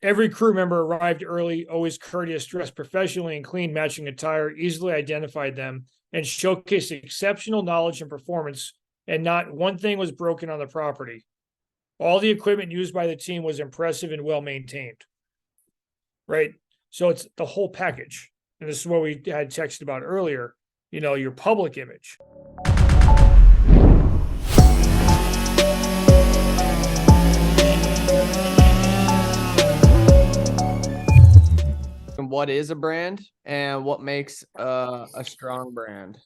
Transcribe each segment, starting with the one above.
Every crew member arrived early, always courteous, dressed professionally in clean matching attire, easily identified them, and showcased exceptional knowledge and performance, and not one thing was broken on the property. All the equipment used by the team was impressive and well maintained. Right. So it's the whole package. And this is what we had texted about earlier, your public image. And what is a brand and what makes a strong brand?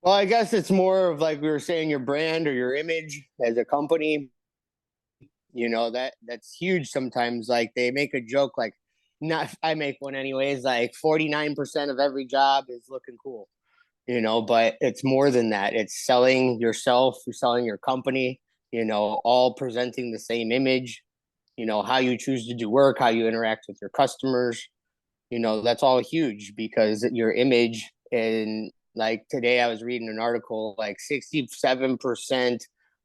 Well, I guess it's more of like we were saying, your brand or your image as a company. That's huge sometimes. Like they make a joke, like not I make one anyways, like 49% of every job is looking cool. But it's more than that. It's selling yourself, you're selling your company, all presenting the same image, how you choose to do work, how you interact with your customers. That's all huge because your image. And like today I was reading an article, like 67%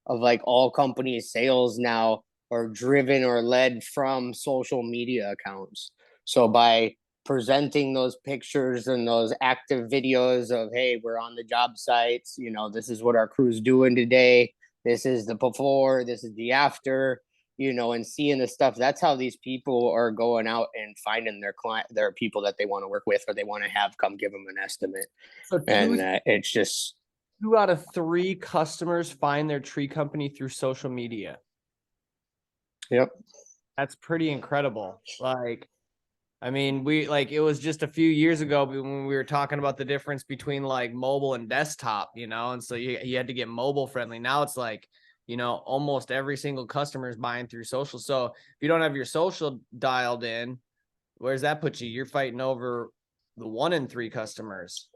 of like all companies sales now are driven or led from social media accounts. So by presenting those pictures and those active videos of, hey, we're on the job sites, this is what our crew's doing today, this is the before, this is the after, and seeing the stuff. That's how these people are going out and finding their client, their people that they want to work with or they want to have come give them an estimate. So And it's just 2 out of 3 customers find their tree company through social media. Yep. That's pretty incredible. Like, I mean, it was just a few years ago when we were talking about the difference between like mobile and desktop, and so you had to get mobile friendly. Now it's like, almost every single customer is buying through social. So if you don't have your social dialed in, where's that put you? You're fighting over the 1 in 3 customers.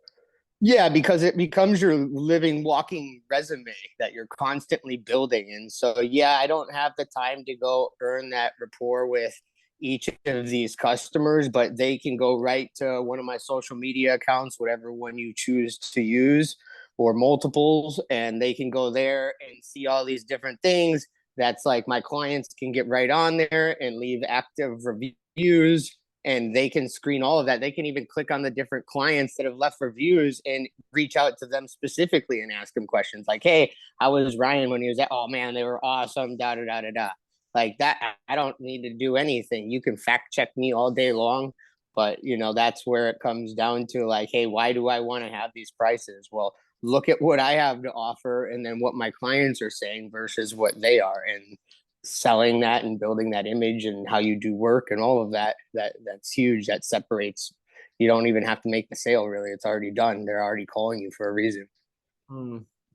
Yeah, because it becomes your living, walking resume that you're constantly building. And so, yeah, I don't have the time to go earn that rapport with each of these customers, but they can go right to one of my social media accounts, whatever one you choose to use, or multiples, and they can go there and see all these different things. That's like my clients can get right on there and leave active reviews, and they can screen all of that. They can even click on the different clients that have left reviews and reach out to them specifically and ask them questions like, hey, how was Ryan when he was at, oh man, they were awesome, da da da da da. Like that, I don't need to do anything. You can fact check me all day long, but that's where it comes down to like, hey, why do I want to have these prices? Well, look at what I have to offer and then what my clients are saying versus what they are. And selling that and building that image and how you do work and all of that's huge. That separates. You don't even have to make the sale, really. It's already done. They're already calling you for a reason.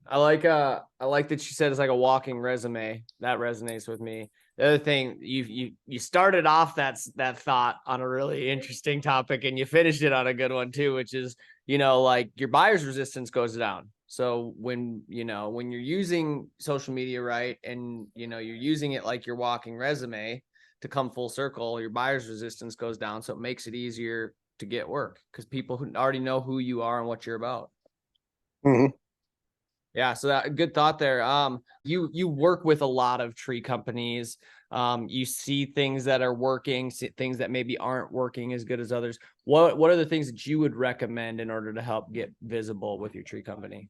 I like that you said it's like a walking resume. That resonates with me. The other thing, you started off that thought on a really interesting topic and you finished it on a good one too, which is, like your buyer's resistance goes down. So when you're using social media, right, and you're using it like your walking resume to come full circle, your buyer's resistance goes down. So it makes it easier to get work because people already know who you are and what you're about. Mm-hmm. Yeah, so that good thought there. You work with a lot of tree companies. You see things that are working, see things that maybe aren't working as good as others. What are the things that you would recommend in order to help get visible with your tree company?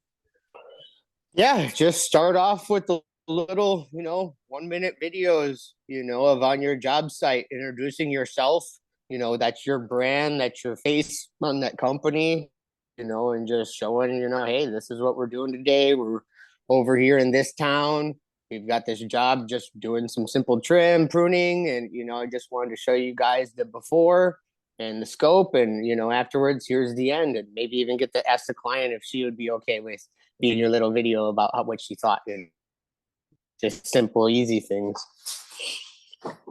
Yeah, just start off with the little, 1 minute videos, of on your job site, introducing yourself. That's your brand, that's your face on that company, and just showing, hey, this is what we're doing today. We're over here in this town. We've got this job just doing some simple trim, pruning, and I just wanted to show you guys the before and the scope, and afterwards, here's the end, and maybe even get to ask the client if she would be okay with being your little video about what she thought, and just simple, easy things.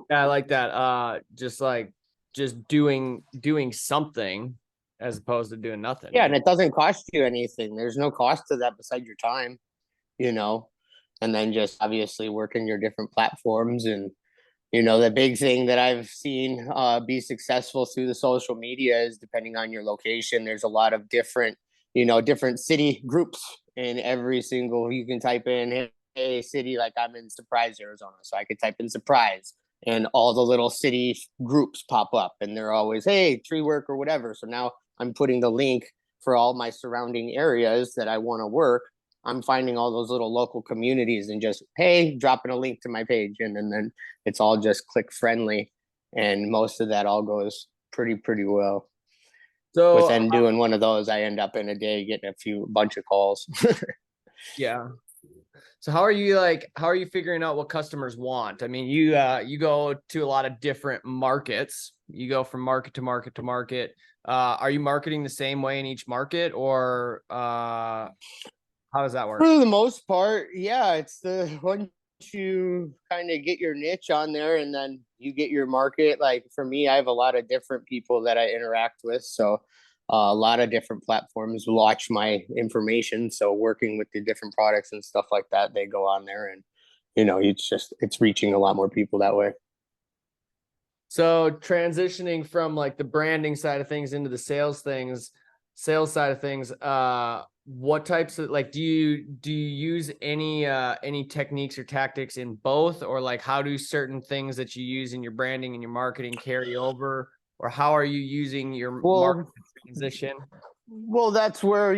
Yeah, I like that. Just doing something as opposed to doing nothing. Yeah, and it doesn't cost you anything. There's no cost to that beside your time, you know. And then just obviously working your different platforms. And the big thing that I've seen be successful through the social media is, depending on your location, there's a lot of different, different city groups in every single. You can type in, hey, city, like I'm in Surprise, Arizona, so I could type in Surprise. and all the little city groups pop up, and they're always, hey, tree work or whatever. So now I'm putting the link for all my surrounding areas that I want to work. I'm finding all those little local communities and just, hey, dropping a link to my page. And then it's all just click friendly. And most of that all goes pretty well. So Within doing one of those, I end up in a day getting bunch of calls. yeah. So how are you figuring out what customers want? I mean, you go to a lot of different markets. You go from market to market to market. Are you marketing the same way in each market, or how does that work? For the most part, yeah, it's the once you kind of get your niche on there and then you get your market. Like for me, I have a lot of different people that I interact with. So a lot of different platforms watch my information. So working with the different products and stuff like that, they go on there and it's reaching a lot more people that way. So transitioning from like the branding side of things into the sales side of things, what types of like do you use any techniques or tactics in both, or like how do certain things that you use in your branding and your marketing carry over, or how are you using your market transition? Well, that's where,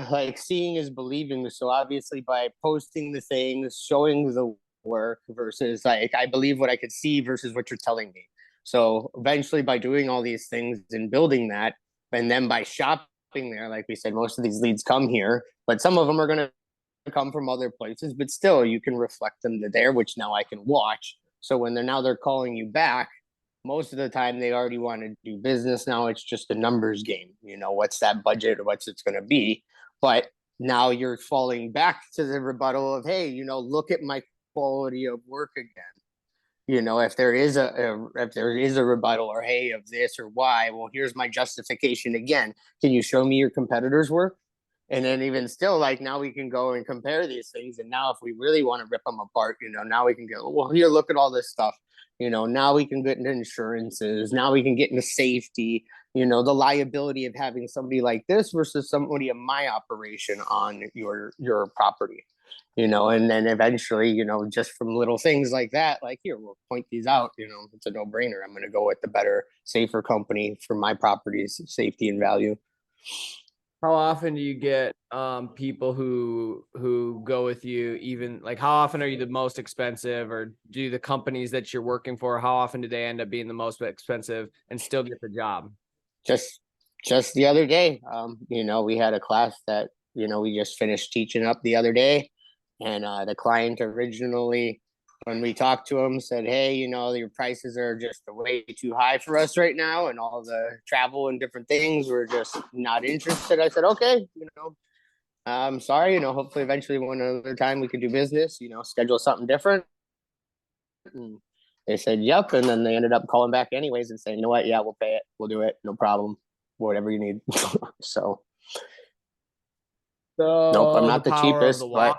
like seeing is believing. So obviously by posting the things, showing the work versus like I believe what I could see versus what you're telling me. So eventually by doing all these things and building that, and then by shopping there, like we said, most of these leads come here, but some of them are going to come from other places, but still you can reflect them to there, which now I can watch. So when they're calling you back, most of the time they already want to do business. Now it's just a numbers game. What's that budget or what's it's going to be? But now you're falling back to the rebuttal of, hey, look at my quality of work again. If there is a rebuttal or hey of this or why, well, here's my justification again. Can you show me your competitors' work? And then even still, like now we can go and compare these things. And now if we really want to rip them apart, now we can go, well, here, look at all this stuff. Now we can get into insurances. Now we can get into safety, the liability of having somebody like this versus somebody in my operation on your property. And then eventually, just from little things like that, like here, we'll point these out, it's a no-brainer. I'm going to go with the better, safer company for my property's safety and value. How often do you get people who go with you? Even like how often are you the most expensive, or do the companies that you're working for, how often do they end up being the most expensive and still get the job? Just the other day, we had a class that we just finished teaching up the other day, and the client originally, when we talked to him, said, hey, your prices are just way too high for us right now, and all the travel and different things, we're just not interested. I said, okay, I'm sorry, hopefully eventually one other time we could do business, schedule something different. And they said, yep. And then they ended up calling back anyways and saying, you know what? Yeah, we'll pay it. We'll do it. No problem. Whatever you need. So nope, I'm not the cheapest, but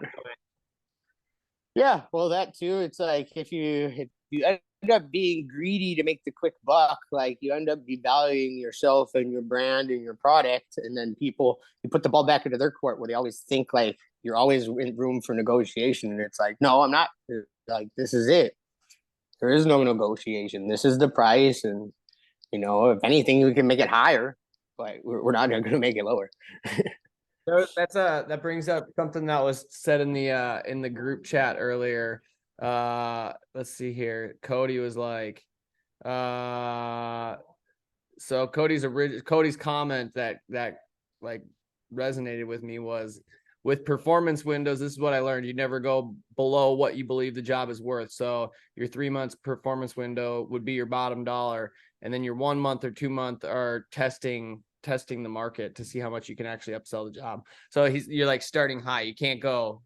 yeah, well, that too. It's like if you end up being greedy to make the quick buck, like you end up devaluing yourself and your brand and your product, and then you put the ball back into their court where they always think like you're always in room for negotiation, and it's like, no, I'm not. Like this is it. There is no negotiation. This is the price, and if anything, we can make it higher, but we're not going to make it lower. So that brings up something that was said in the group chat earlier. Let's see here. Cody was like, so Cody's comment that like resonated with me was, with performance windows, this is what I learned. You never go below what you believe the job is worth. So your 3 months performance window would be your bottom dollar. And then your 1 month or 2 month are testing the market to see how much you can actually upsell the job. So you're like starting high. You can't go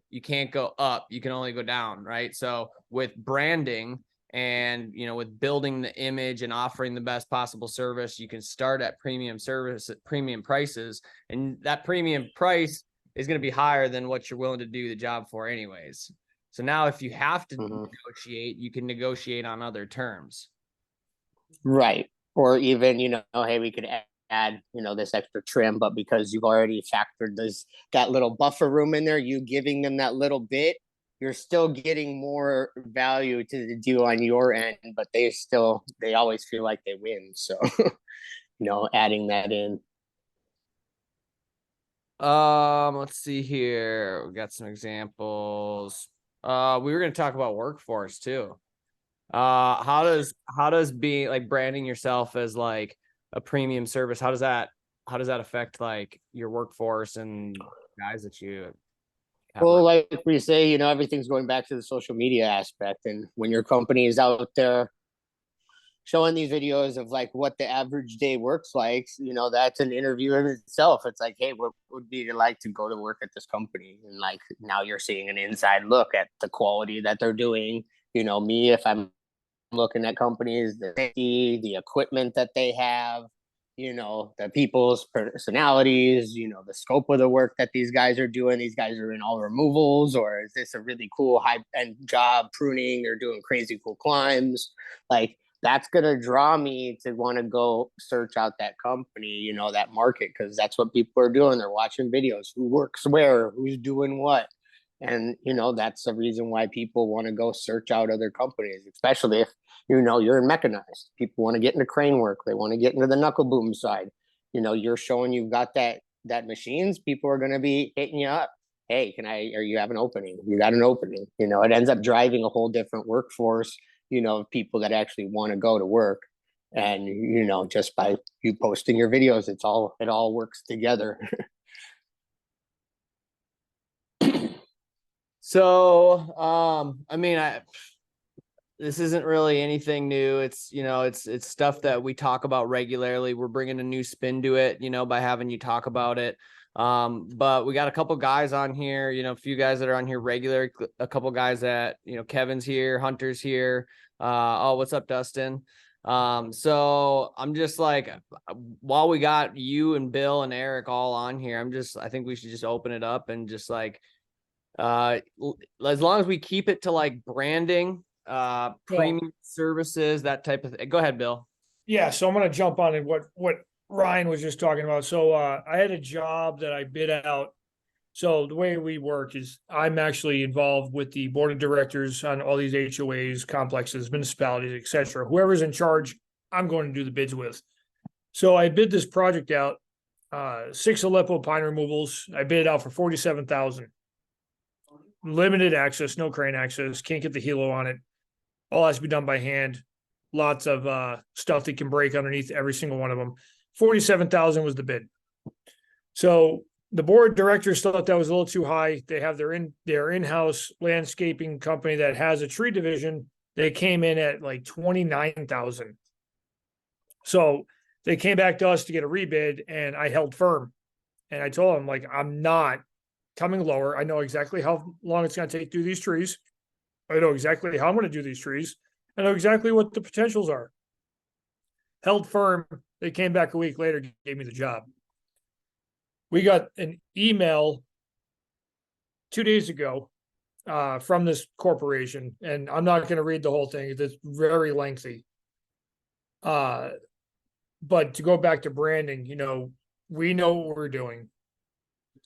up. You can only go down. Right. So with branding and, with building the image and offering the best possible service, you can start at premium prices, and that premium price is going to be higher than what you're willing to do the job for anyways. So now if you have to negotiate, you can negotiate on other terms. Right. Or even, hey, we could add, this extra trim, but because you've already factored that little buffer room in there, you giving them that little bit you're still getting more value to the deal on your end, but they always feel like they win. So, adding that in. Let's see here. We got some examples. We were going to talk about workforce too. How does being like branding yourself as like a premium service, how does that affect like your workforce and guys that you have? Well, like we say, everything's going back to the social media aspect. And when your company is out there showing these videos of like what the average day works like, that's an interview in itself. It's like, hey, what would be like to go to work at this company? And like now you're seeing an inside look at the quality that they're doing. Me, if I'm looking at companies, the safety, the equipment that they have, the people's personalities, the scope of the work that these guys are doing. These guys are in all removals, or is this a really cool high end job pruning? They're doing crazy cool climbs. Like that's gonna draw me to want to go search out that company, that market, because that's what people are doing. They're watching videos, who works where, who's doing what. And that's the reason why people want to go search out other companies, especially if you're in mechanized. People want to get into crane work. They want to get into the knuckle boom side. You're showing you've got that machines. People are going to be hitting you up. Hey, or you have an opening? You got an opening. It ends up driving a whole different workforce, of people that actually want to go to work. And, just by you posting your videos, it all works together. So, this isn't really anything new. It's stuff that we talk about regularly. We're bringing a new spin to it, by having you talk about it. But we got a couple guys on here, a few guys that are on here regular, a couple guys that, Kevin's here, Hunter's here. What's up, Dustin? So I'm just like, while we got you and Bill and Eric all on here, I think we should just open it up and just like, as long as we keep it to like branding, premium services, that type of thing. Go ahead, Bill. Yeah, so I'm going to jump on it. What Ryan was just talking about. So I had a job that I bid out. So the way we work is I'm actually involved with the board of directors on all these HOAs, complexes, municipalities, etc. Whoever's in charge, I'm going to do the bids with. So I bid this project out, 6 Aleppo pine removals. I bid it out for $47,000. Limited access, no crane access, can't get the helo on it. All has to be done by hand. Lots of stuff that can break underneath every single one of them. 47,000 was the bid. So the board of directors thought that was a little too high. They have their in-house landscaping company that has a tree division. They came in at like 29,000. So they came back to us to get a rebid, and I held firm. And I told them, like, I'm not coming lower. I know exactly how long it's going to take to do these trees. I know exactly how I'm going to do these trees. I know exactly what the potentials are. Held firm. They came back a week later, gave me the job. We got an email 2 days ago from this corporation, and I'm not going to read the whole thing. It's very lengthy. But to go back to branding, we know what we're doing.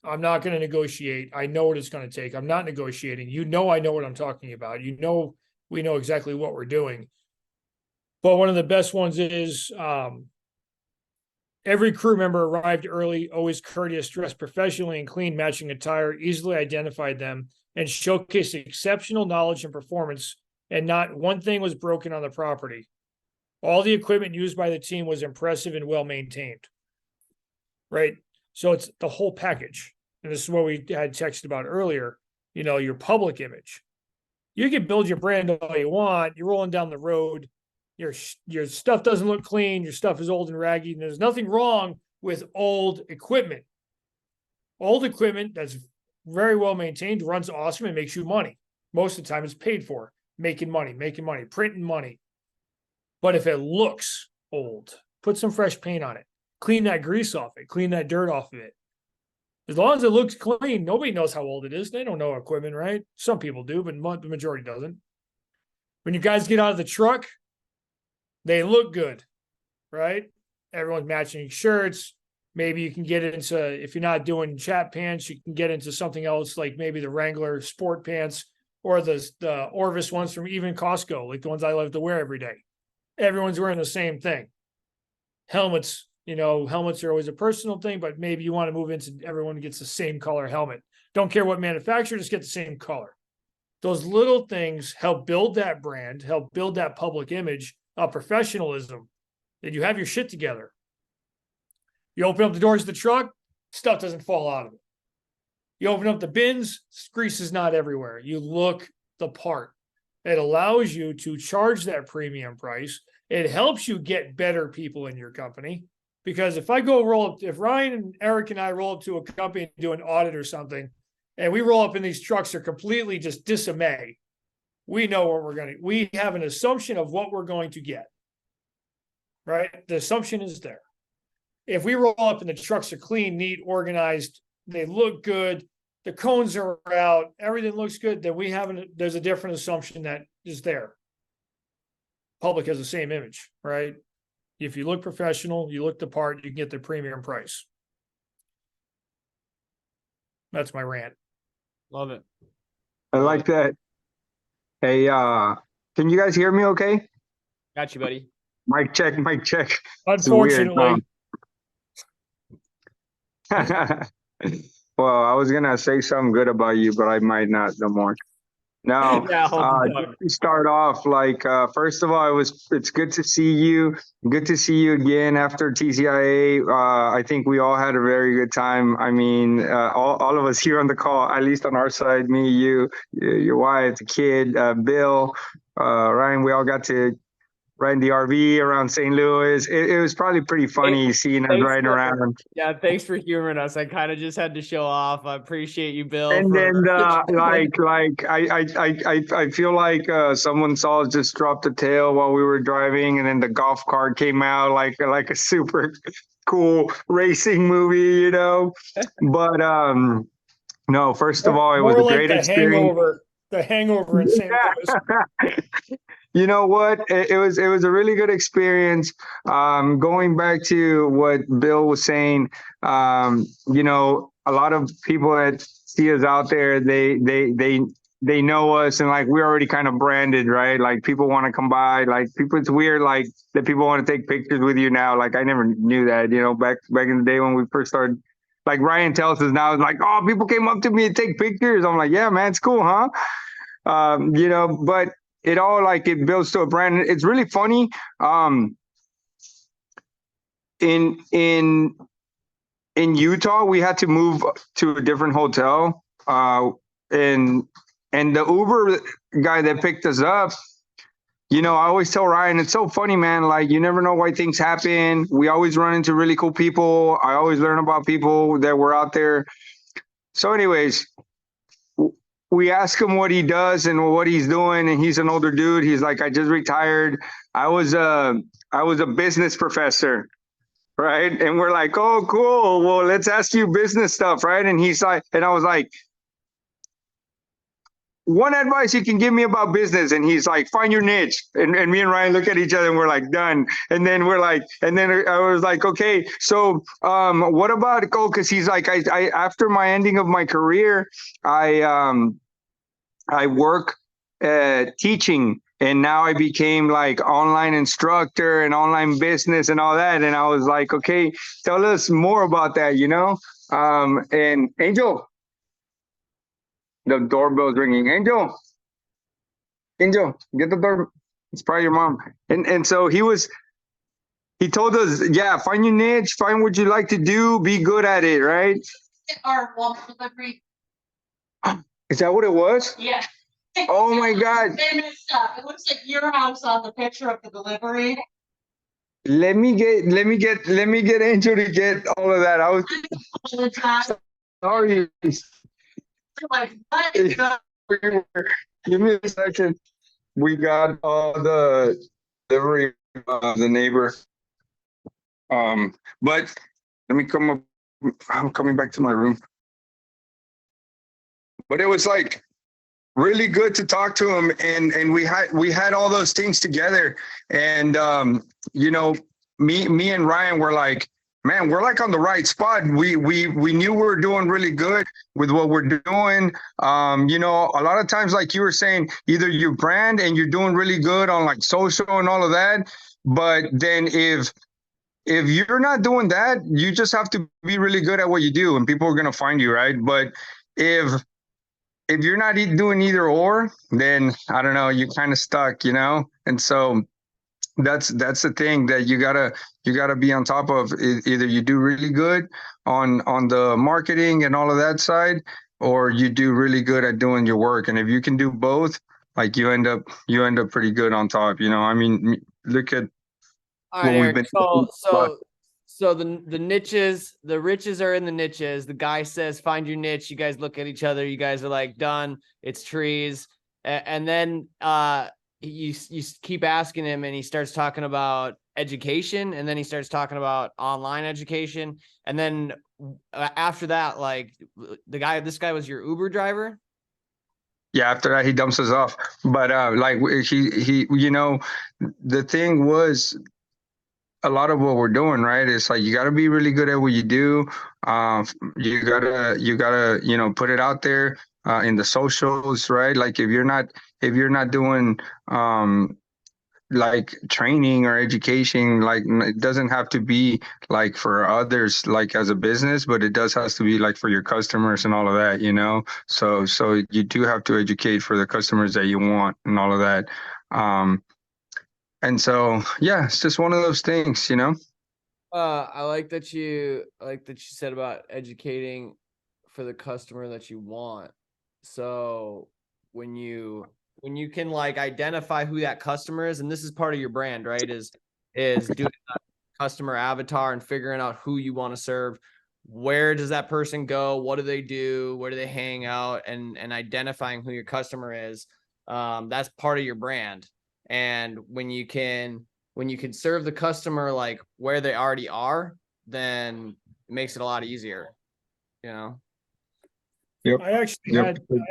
I'm not going to negotiate. I know what it's going to take. I'm not negotiating. I know what I'm talking about. We know exactly what we're doing. But one of the best ones is every crew member arrived early, always courteous, dressed professionally and clean, matching attire, easily identified them, and showcased exceptional knowledge and performance, and not one thing was broken on the property. All the equipment used by the team was impressive and well maintained. Right? So it's the whole package. And this is what we had texted about earlier, your public image. You can build your brand all you want. You're rolling down the road. Your stuff doesn't look clean. Your stuff is old and raggy. And there's nothing wrong with old equipment. Old equipment that's very well maintained runs awesome and makes you money. Most of the time it's paid for, making money, printing money. But if it looks old, put some fresh paint on it. Clean that grease off it. Clean that dirt off of it. As long as it looks clean, nobody knows how old it is. They don't know equipment, right? Some people do, but the majority doesn't. When you guys get out of the truck, they look good, right? Everyone's matching shirts. Maybe you can get it into, if you're not doing chat pants, you can get into something else like maybe the Wrangler sport pants. or the Orvis ones from even Costco, like the ones I love to wear every day. Everyone's wearing the same thing. Helmets, helmets are always a personal thing, but maybe you want to move into everyone gets the same color helmet. Don't care what manufacturer, just get the same color. Those little things help build that brand, help build that public image of professionalism, that you have your shit together. You open up the doors of the truck, stuff doesn't fall out of it. You open up the bins, grease is not everywhere. You look the part. It allows you to charge that premium price. It helps you get better people in your company. Because if Ryan and Eric and I roll up to a company and do an audit or something, and we roll up in these trucks are completely just disarray, we know what we have an assumption of what we're going to get. Right? The assumption is there. If we roll up and the trucks are clean, neat, organized, they look good, the cones are out, everything looks good, then there's a different assumption that is there. Public has the same image, right? If you look professional, you look the part, you can get the premium price. That's my rant. Love it. I like that. Hey, can you guys hear me okay? Got you, buddy. Mic check, mic check. Unfortunately. Well, I was gonna say something good about you, but I might not no more. No, just to start off, first of all, it's good to see you. Good to see you again after TCIA. I think we all had a very good time. I mean, all of us here on the call, at least on our side, me, you, your wife, the kid, Bill, Ryan, we all got to ride in the RV around St. Louis. It was probably pretty funny seeing us riding around. Yeah, thanks for humoring us. I kind of just had to show off. I appreciate you, Bill. And then, I feel like someone saw us just drop the tail while we were driving, and then the golf cart came out like a super cool racing movie, But no, first of all, it was a great experience. The Hangover in St. Louis. You know what? It was a really good experience. Going back to what Bill was saying, a lot of people that see us out there, they know us, and we're already kind of branded, right? Like people want to come by, it's weird, that people want to take pictures with you now. I never knew that, back in the day when we first started. Like Ryan tells us now, oh, people came up to me and take pictures. I'm like, yeah, man, it's cool, huh? But it all it builds to a brand. It's really funny. In Utah, we had to move to a different hotel. And the Uber guy that picked us up, I always tell Ryan, it's so funny, man. You never know why things happen. We always run into really cool people. I always learn about people that were out there. So anyways, we ask him what he does and what he's doing, and he's an older dude. He's like, I just retired. I was a business professor, right? And we're like, oh, cool. Well, let's ask you business stuff, right? And he's like, and I was like, one advice you can give me about business. And he's like, find your niche. And me and Ryan look at each other and we're like, done. And then I was like, okay, so what about, because he's like, I after my ending of my career, I work teaching, and now I became online instructor and online business and all that. And I was like, okay, tell us more about that, and Angel, the doorbell's ringing. Angel, get the door. It's probably your mom. And so he told us, yeah, find your niche, find what you like to do, be good at it, right? Our home delivery. Is that what it was? Yeah. Oh my God. They messed up. It looks like your house on the picture of the delivery. Let me get Angel to get all of that. I was sorry. Like, what? Give me a second. We got the delivery of the neighbor. But let me come up. I'm coming back to my room. But it was really good to talk to him, and we had all those things together. And me and Ryan were like, man, we're like on the right spot. We knew we were doing really good with what we're doing. You know, a lot of times, like you were saying, either you brand and you're doing really good on like social and all of that, but then if you're not doing that, you just have to be really good at what you do and people are going to find you, right? But if you're not doing either or, then I don't know, you're kind of stuck, you know? And so that's the thing that you gotta be on top of. Either you do really good on the marketing and all of that side, or you do really good at doing your work. And if you can do both, like you end up pretty good on top, you know? I mean, look at All what right, we've Eric. been So, but so the niches, the riches are in the niches. The guy says, "Find your niche." You guys look at each other. You guys are like, "Done." It's trees, and then you keep asking him, and he starts talking about education, and then he starts talking about online education, and then after that, like this guy was your Uber driver. yeah, after that he dumps us off. But like he you know, the thing was, a lot of what we're doing, right? It's like you got to be really good at what you do. You gotta you know, put it out there in the socials, right? Like if you're not doing like training or education, like it doesn't have to be like for others, like as a business, but it does has to be like for your customers and all of that, you know. So you do have to educate for the customers that you want and all of that. And so yeah, it's just one of those things, you know. I like that you said about educating for the customer that you want. So when you can like identify who that customer is, and this is part of your brand, right? Is doing a customer avatar and figuring out who you want to serve. Where does that person go? What do they do? Where do they hang out? And identifying who your customer is. That's part of your brand. And when you can serve the customer like where they already are, then it makes it a lot easier, you know? Yep. I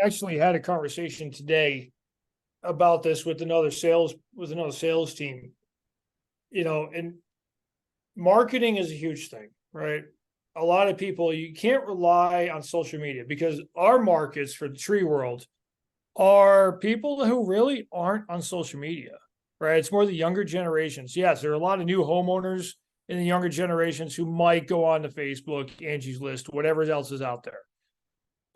actually had a conversation today about this with another sales team. You know, and marketing is a huge thing, right? A lot of people, you can't rely on social media because our markets for the tree world are people who really aren't on social media, right? It's more the younger generations. Yes, there are a lot of new homeowners in the younger generations who might go on to Facebook, Angie's List, whatever else is out there.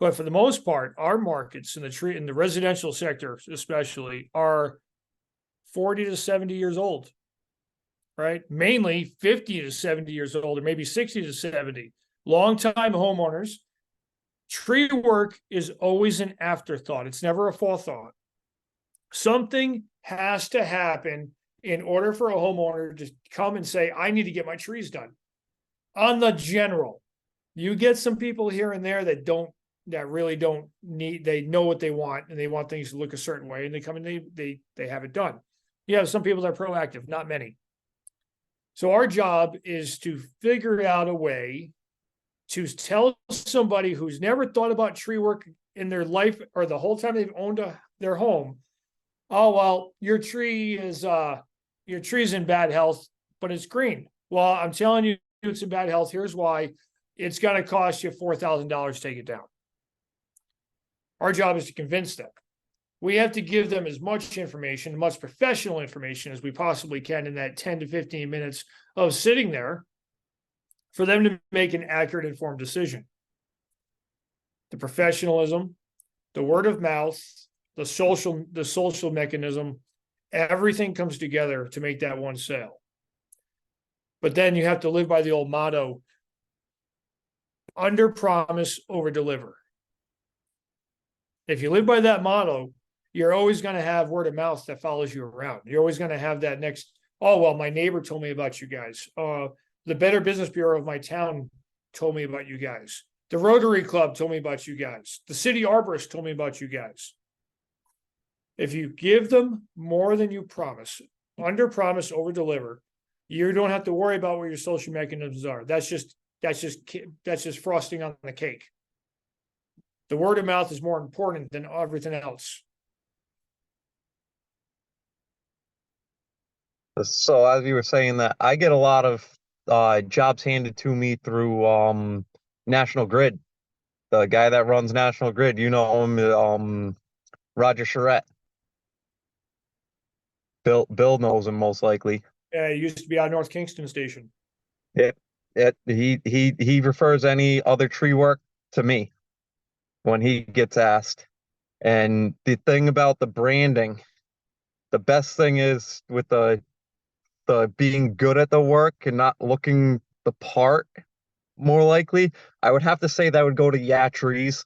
But for the most part, our markets in the residential sector, especially, are 40 to 70 years old, right? Mainly 50 to 70 years old, or maybe 60 to 70. Long-time homeowners. Tree work is always an afterthought. It's never a forethought. Something has to happen in order for a homeowner to come and say, I need to get my trees done. On the general, you get some people here and there that really don't need, they know what they want and they want things to look a certain way and they come and they have it done. You have some people that are proactive, not many. So our job is to figure out a way to tell somebody who's never thought about tree work in their life or the whole time they've owned their home. Oh, well, your tree's in bad health, but it's green. Well, I'm telling you, it's in bad health. Here's why. It's going to cost you $4,000 to take it down. Our job is to convince them. We have to give them as much information, much professional information as we possibly can in that 10 to 15 minutes of sitting there for them to make an accurate, informed decision. The professionalism, the word of mouth, the social mechanism, everything comes together to make that one sale. But then you have to live by the old motto, under promise, over deliver. If you live by that motto, you're always going to have word of mouth that follows you around. You're always going to have that next, oh, well, my neighbor told me about you guys. The Better Business Bureau of my town told me about you guys. The Rotary Club told me about you guys. The city arborist told me about you guys. If you give them more than you promise, under promise, over deliver, you don't have to worry about what your social mechanisms are. That's just frosting on the cake. The word of mouth is more important than everything else. So as you were saying that, I get a lot of jobs handed to me through National Grid. The guy that runs National Grid, you know him, Roger Charette. Bill knows him most likely. Yeah, he used to be out North Kingston Station. He refers any other tree work to me when he gets asked. And the thing about the branding, the best thing is with the being good at the work and not looking the part, more likely, I would have to say that would go to Yeah Trees,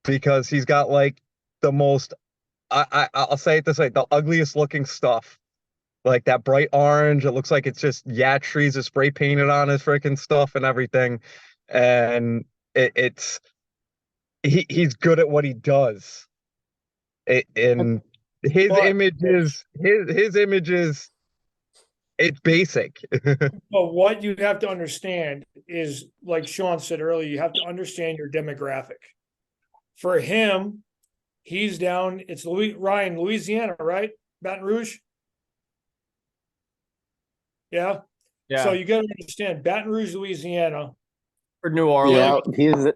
because he's got like the most, I'll say it this way, the ugliest looking stuff. Like that bright orange, it looks like it's just Yeah Trees is spray painted on his freaking stuff and everything. And it's he's good at what he does. And his But- image is his image is it's basic. But what you have to understand is, like Sean said earlier, you have to understand your demographic. For him, he's down, it's Ryan, Louisiana, right? Baton Rouge? Yeah. Yeah. So you got to understand Baton Rouge, Louisiana. For New Orleans. Yeah,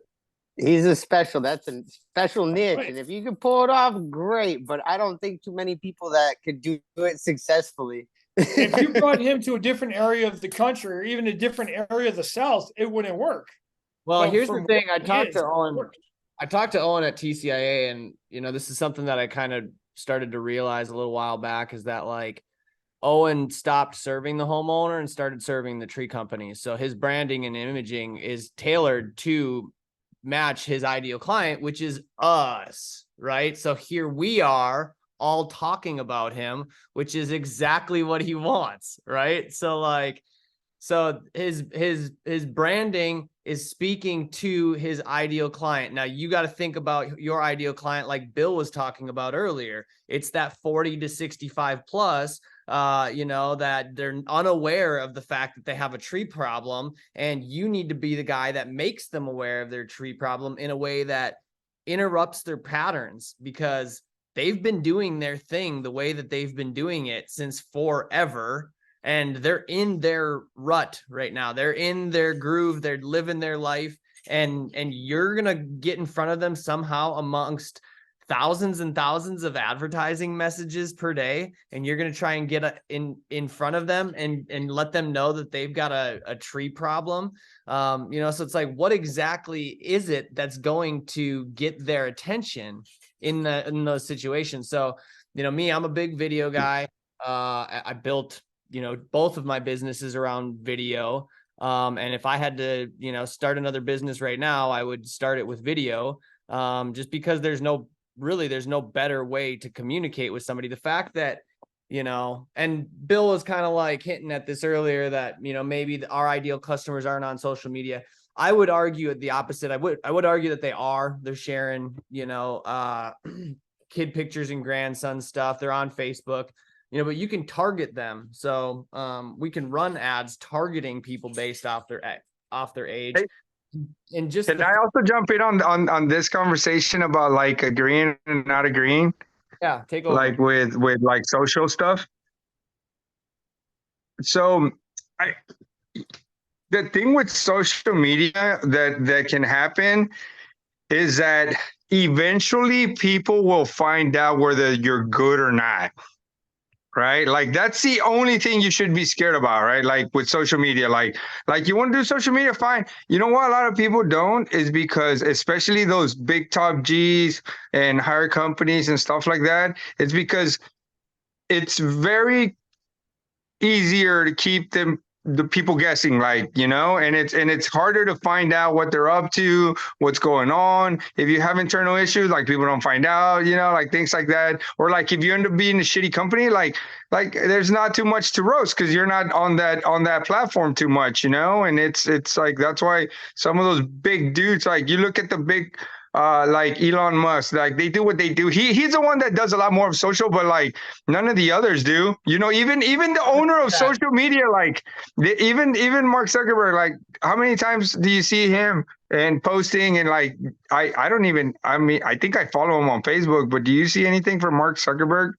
he's a special. That's a special niche, Right. and if you can pull it off, great. But I don't think too many people that could do it successfully. If you brought him to a different area of the country or even a different area of the South, it wouldn't work. Well, But here's the from thing. where I he talked is, to it Owen. works. I talked to Owen at TCIA, and this is something that I kind of started to realize a little while back, is that like Owen stopped serving the homeowner and started serving the tree companies. So his branding and imaging is tailored to match his ideal client, which is us, right? So here we are all talking about him, which is exactly what he wants, right? So his branding is speaking to his ideal client. Now you got to think about your ideal client, like Bill was talking about earlier. It's that 40 to 65 plus, that they're unaware of the fact that they have a tree problem, and you need to be the guy that makes them aware of their tree problem in a way that interrupts their patterns, because they've been doing their thing the way that they've been doing it since forever. And they're in their rut right now. They're in their groove. They're living their life. And you're going to get in front of them somehow amongst thousands and thousands of advertising messages per day. And you're going to try and get in front of them and let them know that they've got a tree problem. So it's like, what exactly is it that's going to get their attention in those situations? So, me, I'm a big video guy. I built both of my businesses around video. And if I had to, start another business right now, I would start it with video. Just because there's no better way to communicate with somebody. The fact that, and Bill was kind of like hinting at this earlier, that, maybe our ideal customers aren't on social media. I would argue the opposite. I would argue that they're sharing, kid pictures and grandson stuff. They're on Facebook. But you can target them. So we can run ads targeting people based off their age. Hey, and just can I also jump in on this conversation about like agreeing and not agreeing, take over. like with like social stuff? So the thing with social media that can happen is that eventually people will find out whether you're good or not. Right? Like that's the only thing you should be scared about, right? Like with social media, like you want to do social media, fine. You know what a lot of people don't is because, especially those big top G's and higher companies and stuff like that, it's because it's very easier to keep the people guessing, like, and it's harder to find out what they're up to, what's going on. If you have internal issues, like people don't find out, like things like that. Or like if you end up being a shitty company, like there's not too much to roast because you're not on that platform too much, and it's like that's why some of those big dudes, like you look at the big like Elon Musk, like they do what they do. He's the one that does a lot more of social, but like none of the others do. Even the owner of social media, like even Mark Zuckerberg, like how many times do you see him and posting and like I don't even, I mean, I think I follow him on Facebook, but do you see anything from Mark Zuckerberg?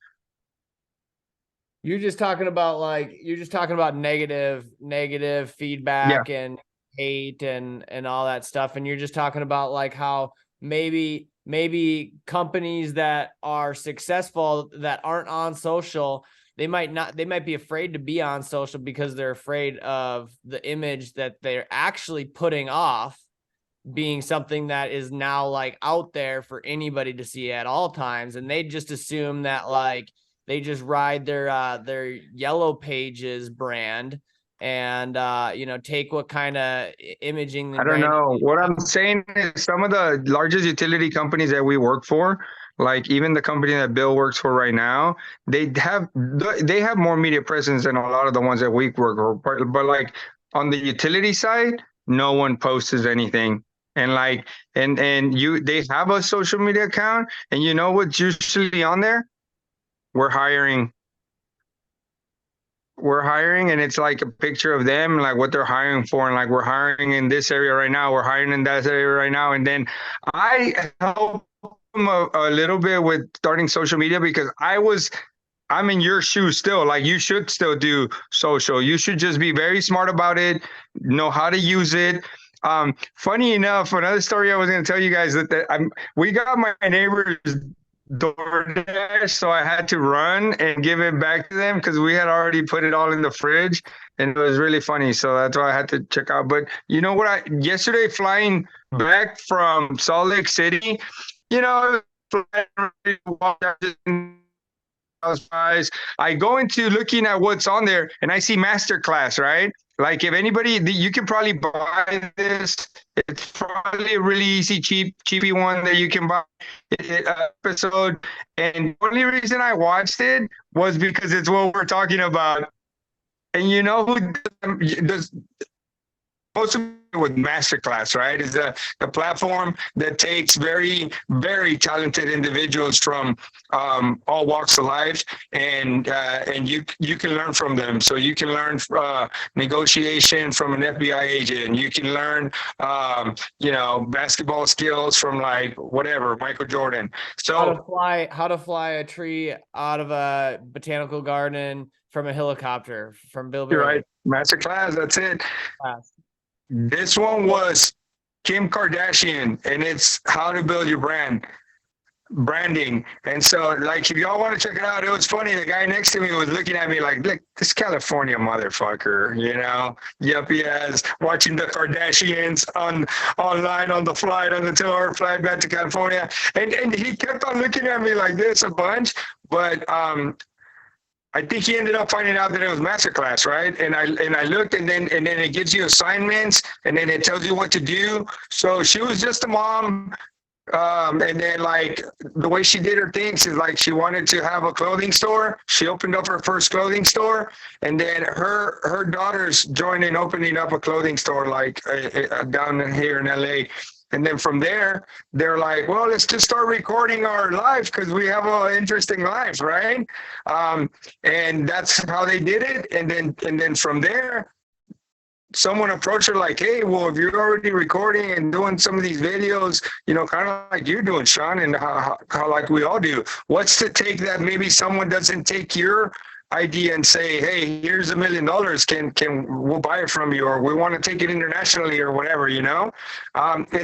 You're just talking about negative feedback and hate and all that stuff. And you're just talking about like how maybe companies that are successful that aren't on social, they might be afraid to be on social because they're afraid of the image that they're actually putting off being something that is now like out there for anybody to see at all times. And they just assume that like they just ride their yellow pages brand and take what kind of imaging I don't know. What I'm saying is some of the largest utility companies that we work for, like even the company that Bill works for right now, they have more media presence than a lot of the ones that we work for. But like on the utility side, no one posts anything. And like and they have a social media account, and you know what's usually on there? We're hiring. And it's like a picture of them, like what they're hiring for, and like we're hiring in this area right now, we're hiring in that area right now. And then I help them a little bit with starting social media because I'm in your shoes still. Like you should still do social. You should just be very smart about it, know how to use it. Funny enough, another story I was going to tell you guys we got my neighbor's DoorDash, so I had to run and give it back to them because we had already put it all in the fridge, and it was really funny. So that's why I had to check out. But you know what? Yesterday flying back from Salt Lake City, you know, I go into looking at what's on there, and I see Masterclass, right? Like if anybody, you can probably buy this. It's probably a really easy, cheapy one that you can buy. Episode, and the only reason I watched it was because it's what we're talking about. And you know who does most of it with Masterclass, right? Is the platform that takes very, very talented individuals from all walks of life, and you can learn from them. So you can learn negotiation from an FBI agent. You can learn basketball skills from like whatever Michael Jordan. So how to fly a tree out of a botanical garden from a helicopter from Bill Berry. You're right, Masterclass. That's it. This one was Kim Kardashian, and it's how to build your branding. And so, like, if y'all want to check it out, it was funny. The guy next to me was looking at me like, look, this California motherfucker, yuppie ass, watching the Kardashians online on the flight, on the tour, flight back to California. And he kept on looking at me like this a bunch, but I think he ended up finding out that it was Masterclass, right? And I looked, and then it gives you assignments, and then it tells you what to do. So she was just a mom, and then like the way she did her things is like she wanted to have a clothing store. She opened up her first clothing store, and then her daughters joined in opening up a clothing store like down here in LA. And then from there, they're like, well, let's just start recording our lives because we have an interesting lives, right? And that's how they did it. And then from there, someone approached her like, hey, well, if you're already recording and doing some of these videos, kind of like you're doing, Sean, and how like we all do, what's to take that maybe someone doesn't take your idea and say, hey, here's $1 million, we'll buy it from you, or we want to take it internationally or whatever, and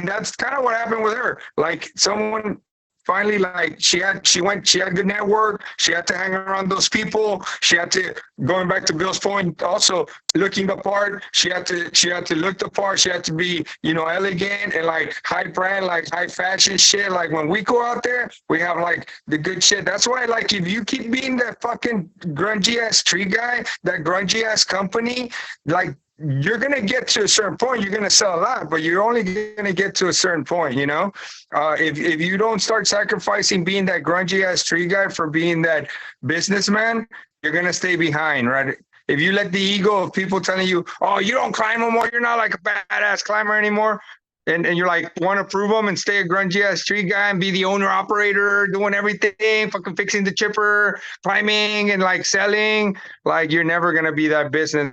that's kind of what happened with her. Like someone finally, like she had good network, she had to hang around those people, she had to, going back to Bill's point, also looking the part, she had to look the part, she had to be elegant and like high brand, like high fashion shit. Like when we go out there, we have like the good shit. That's why, like, if you keep being that fucking grungy ass tree guy, that grungy ass company, like you're going to get to a certain point, you're going to sell a lot, but you're only going to get to a certain point, if you don't start sacrificing being that grungy ass tree guy for being that businessman, you're going to stay behind, right? If you let the ego of people telling you, oh, you don't climb no more, you're not like a badass climber anymore, and you're like, want to prove them and stay a grungy ass tree guy and be the owner operator, doing everything, fucking fixing the chipper, climbing and like selling, like you're never going to be that business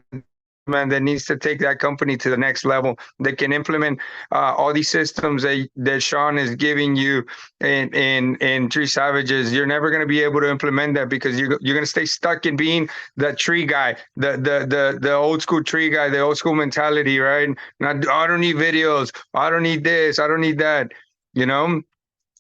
man, that needs to take that company to the next level. That can implement all these systems that Sean is giving you in Tree Savages. You're never going to be able to implement that because you're going to stay stuck in being the tree guy, the old school tree guy, the old school mentality, right? Not, I don't need videos. I don't need this. I don't need that. You know,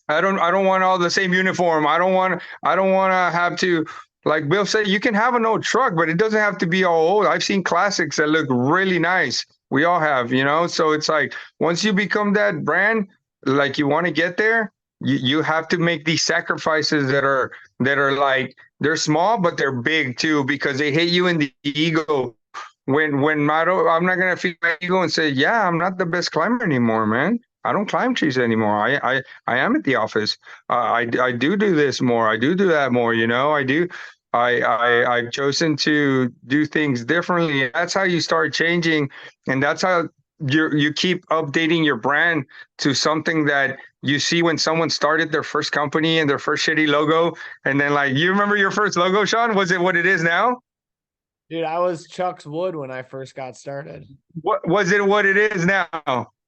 I don't want all the same uniform. I don't want to have to, like Bill said, you can have an old truck, but it doesn't have to be all old. I've seen classics that look really nice. We all have, you know? So it's like once you become that brand, like you want to get there, you have to make these sacrifices that are like they're small, but they're big too, because they hit you in the ego. When I'm not gonna feed my ego and say, yeah, I'm not the best climber anymore, man. I don't climb trees anymore. I am at the office. I do this more. I do that more. You know, I do. I've chosen to do things differently. That's how you start changing, and that's how you keep updating your brand to something that you see when someone started their first company and their first shitty logo, and then like you remember your first logo, Sean? Was it what it is now? Dude, I was Chuck's Wood when I first got started. What was it? What it is now?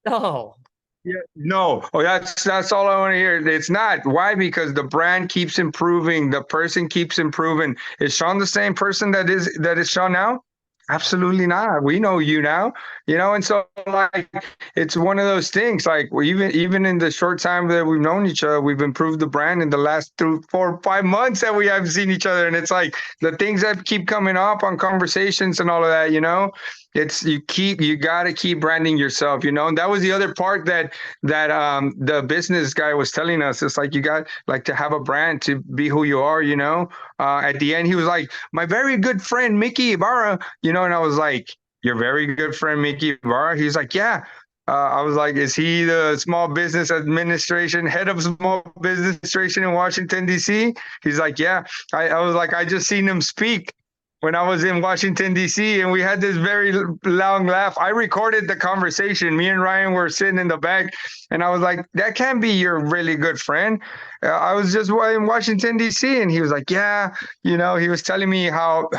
No. Yeah, no. Oh, that's all I want to hear. It's not. Why? Because the brand keeps improving. The person keeps improving. Is Sean the same person that is Sean now? Absolutely not. We know you now, you know, and so like it's one of those things. Like even in the short time that we've known each other, we've improved the brand in the last 3, 4, 5 months that we have seen each other, and it's like the things that keep coming up on conversations and all of that, you know. It's you got to keep branding yourself, you know. And that was the other part that the business guy was telling us. It's like you got like to have a brand to be who you are, you know. At the end, he was like, my very good friend Mickey Ibarra, you know, and I was like, your very good friend Mickey Ibarra? He's like, yeah. I was like, is he the small business administration head of small business administration in Washington D.C.? He's like, yeah. I was like, I just seen him speak when I was in Washington, D.C., and we had this very long laugh. I recorded the conversation. Me and Ryan were sitting in the back, and I was like, that can't be your really good friend. I was just in Washington, D.C., and he was like, yeah, you know, he was telling me how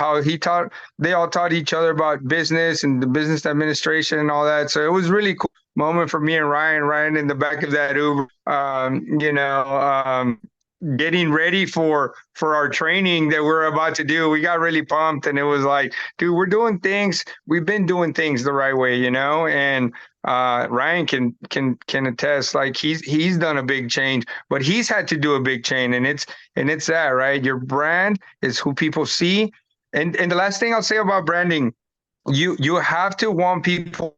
they all taught each other about business and the business administration and all that. So it was really cool moment for me and Ryan in the back of that Uber, getting ready for our training that we're about to do. We got really pumped, and it was like, dude, we've been doing things the right way, you know. And Ryan can attest, like he's done a big change, but he's had to do a big change, and it's that, right? Your brand is who people see. And the last thing I'll say about branding, you have to want people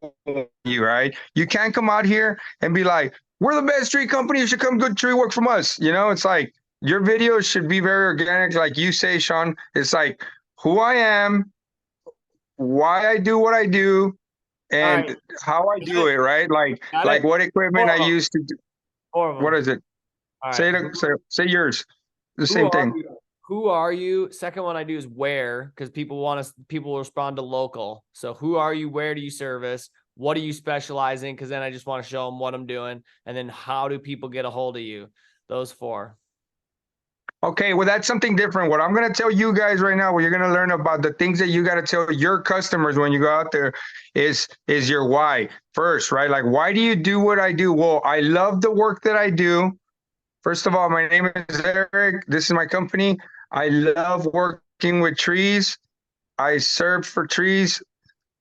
you, right? You can't come out here and be like, we're the best tree company, you should come good tree work from us. You know, it's like your videos should be very organic, like you say, Sean. It's like who I am, why I do what I do, and right. how I do it, right? Like what equipment I use to do. What is it? All Say right. it. Say yours. The same thing. Who are you? Second one I do is where, because people respond to local. So who are you? Where do you service? What do you specialize in? Because then I just want to show them what I'm doing. And then how do people get a hold of you? Those 4. Okay, well, that's something different. What I'm going to tell you guys right now, what you're going to learn about the things that you got to tell your customers when you go out there is your why first, right? Like, why do you do what I do? Well, I love the work that I do. First of all, my name is Eric. This is my company. I love working with trees. I serve for trees.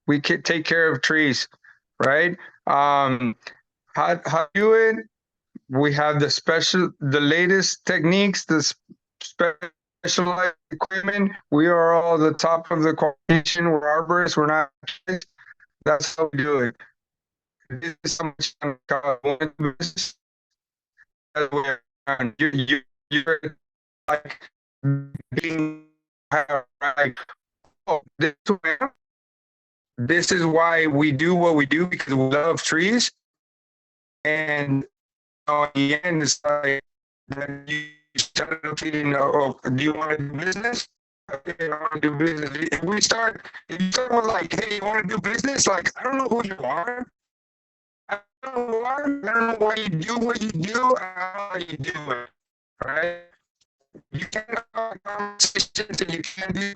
We can take care of trees, right? How do it? We have the latest techniques, the specialized equipment. We are all the top of the qualification. We're arborists. We're not. That's how we do it. This is so much you're like being like, oh, this is why we do what we do, because we love trees. And in the end, it's like, then you start up feeling, oh, do you want to do business? Okay, I want to do business. If you start with like, hey, you want to do business? Like, I don't know who you are. I don't know who you are. I don't know why you do what you do. I don't know how you do it. Right? You can't have conversations, and you can't do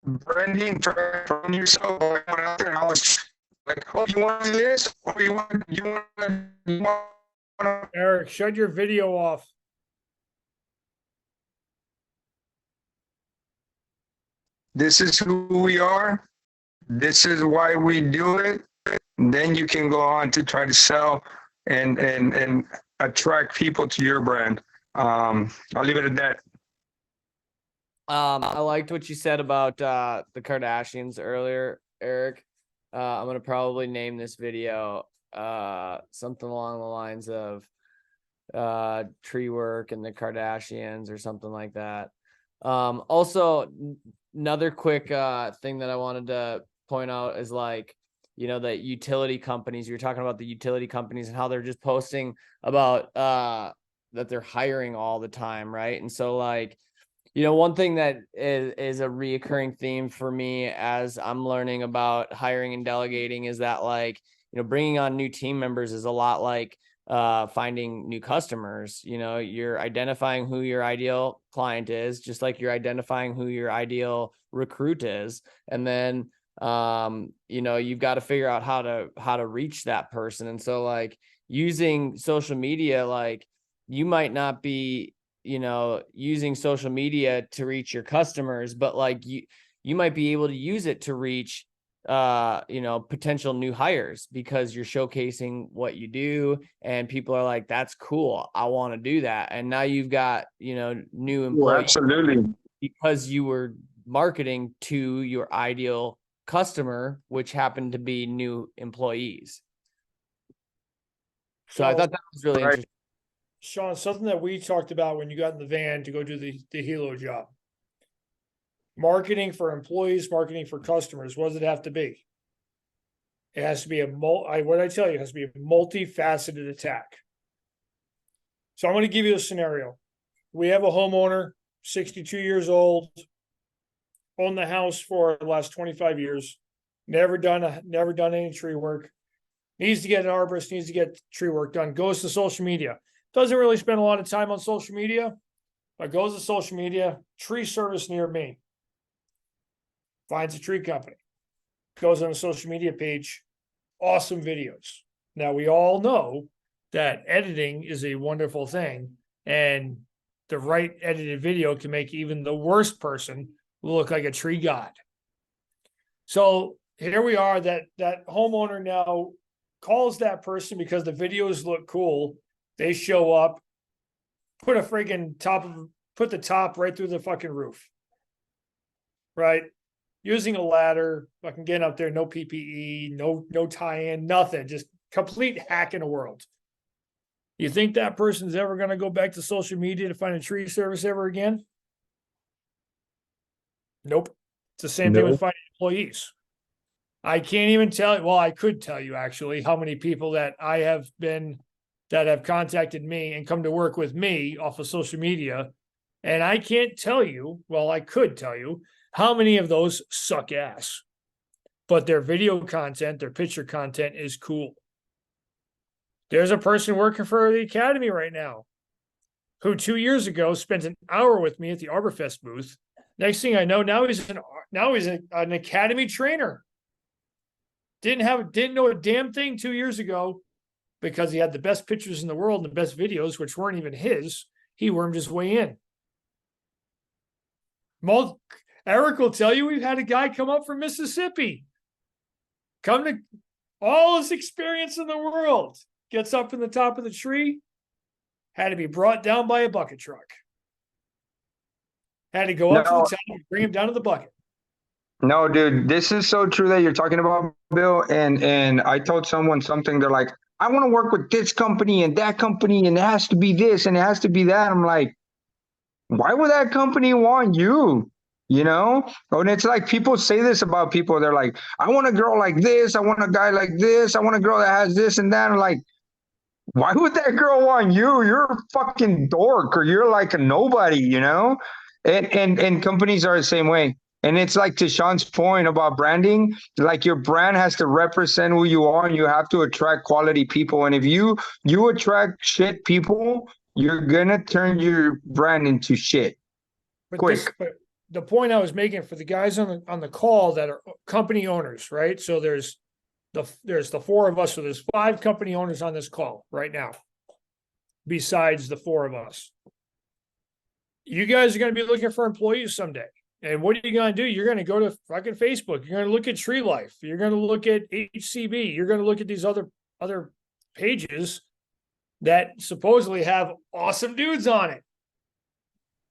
branding, try from yourself. I went out there and I was like, oh, you want this? Or you want Eric, shut your video off. this is who we are. This is why we do it. Then you can go on to try to sell and attract people to your brand. I'll leave it at that. I liked what you said about the Kardashians earlier, Eric. I'm gonna probably name this video something along the lines of tree work and the Kardashians or something like that. Also, another quick thing that I wanted to point out is like, you know, that utility companies, you're talking about the utility companies and how they're just posting about that they're hiring all the time, right? And so like, you know, one thing that is a reoccurring theme for me as I'm learning about hiring and delegating is that, like, you know, bringing on new team members is a lot like finding new customers. You know, you're identifying who your ideal client is, just like you're identifying who your ideal recruit is. And then, you know, you've got to figure out how to reach that person. And so like using social media, like you might not be, you know, using social media to reach your customers, but like you might be able to use it to reach you know, potential new hires because you're showcasing what you do and people are like, that's cool, I want to do that. And now you've got, you know, new employees Absolutely. because you were marketing to your ideal customer, which happened to be new employees. So I thought that was really interesting. Sean, something that we talked about when you got in the van to go do the helo job. Marketing for employees, marketing for customers. What does it have to be? It has to be what I tell you, it has to be a multifaceted attack. So I'm going to give you a scenario. We have a homeowner, 62 years old, owned the house for the last 25 years, never done any tree work, needs to get an arborist, needs to get tree work done, goes to social media. Doesn't really spend a lot of time on social media, but goes to social media, tree service near me. Finds a tree company, goes on a social media page, awesome videos. Now, we all know that editing is a wonderful thing, and the right edited video can make even the worst person look like a tree god. So here we are, that homeowner now calls that person because the videos look cool. They show up, put the top right through the fucking roof. Right? Using a ladder, fucking getting up there, no PPE, no tie-in, nothing, just complete hack in the world. You think that person's ever going to go back to social media to find a tree service ever again? Nope. It's the same thing with finding employees. I can't even tell you, well, I could tell you actually how many people that have contacted me and come to work with me off of social media. And I can't tell you, well, I could tell you how many of those suck ass, but their video content, their picture content is cool. There's a person working for the Academy right now who 2 years ago spent an hour with me at the Arborfest booth. Next thing I know, now he's an Academy trainer. Didn't know a damn thing 2 years ago because he had the best pictures in the world and the best videos, which weren't even his. He wormed his way in. Eric will tell you we've had a guy come up from Mississippi, come to all his experience in the world, gets up in the top of the tree, had to be brought down by a bucket truck. Had to go up to the top and bring him down to the bucket. No, dude, this is so true that you're talking about, Bill. And I told someone something. They're like, I want to work with this company and that company, and it has to be this and it has to be that. I'm like, why would that company want you? You know? And it's like people say this about people. They're like, I want a girl like this. I want a guy like this. I want a girl that has this and that. I'm like, why would that girl want you? You're a fucking dork, or you're like a nobody, you know? And companies are the same way. And it's like, to Sean's point about branding, like your brand has to represent who you are, and you have to attract quality people. And if you attract shit people, you're gonna turn your brand into shit. But Quick. the point I was making for the guys on the call that are company owners, right? So there's the four of us, so there's 5 company owners on this call right now, besides the 4 of us. You guys are going to be looking for employees someday. And what are you going to do? You're going to go to fucking Facebook. You're going to look at Tree Life. You're going to look at HCB. You're going to look at these other pages that supposedly have awesome dudes on it.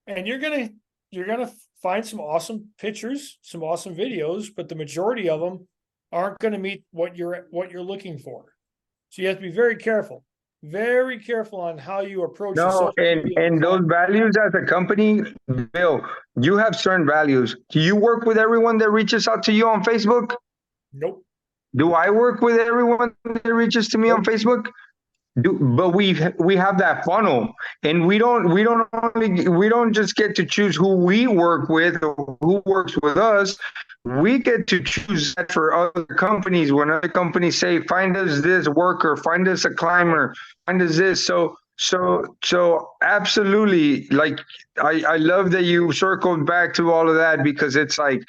And you're going to find some awesome pictures, some awesome videos, but the majority of them aren't going to meet what you're looking for. So you have to be very careful on how you approach the No, social and media. those values as a company, Bill, you have certain values. Do you work with everyone that reaches out to you on Facebook? Nope. Do I work with everyone that reaches to me on Facebook? But we have that funnel, and we don't just get to choose who we work with or who works with us. We get to choose that for other companies. When other companies say, "Find us this worker, find us a climber, find us this," so absolutely, like I love that you circled back to all of that, because it's like,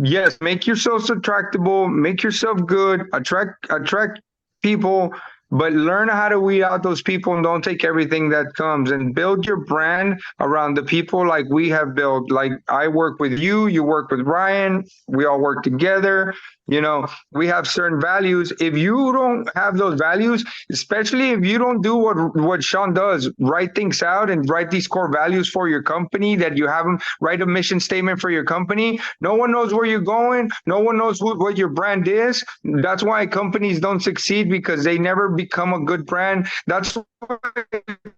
yes, make yourself attractable, make yourself good, attract people, but learn how to weed out those people and don't take everything that comes, and build your brand around the people like we have built. Like, I work with you, you work with Ryan, we all work together. You know, we have certain values. If you don't have those values, especially if you don't do what Sean does, write things out and write these core values for your company, that you have them, write a mission statement for your company. No one knows where you're going. No one knows what your brand is. That's why companies don't succeed, because they never become a good brand. That's why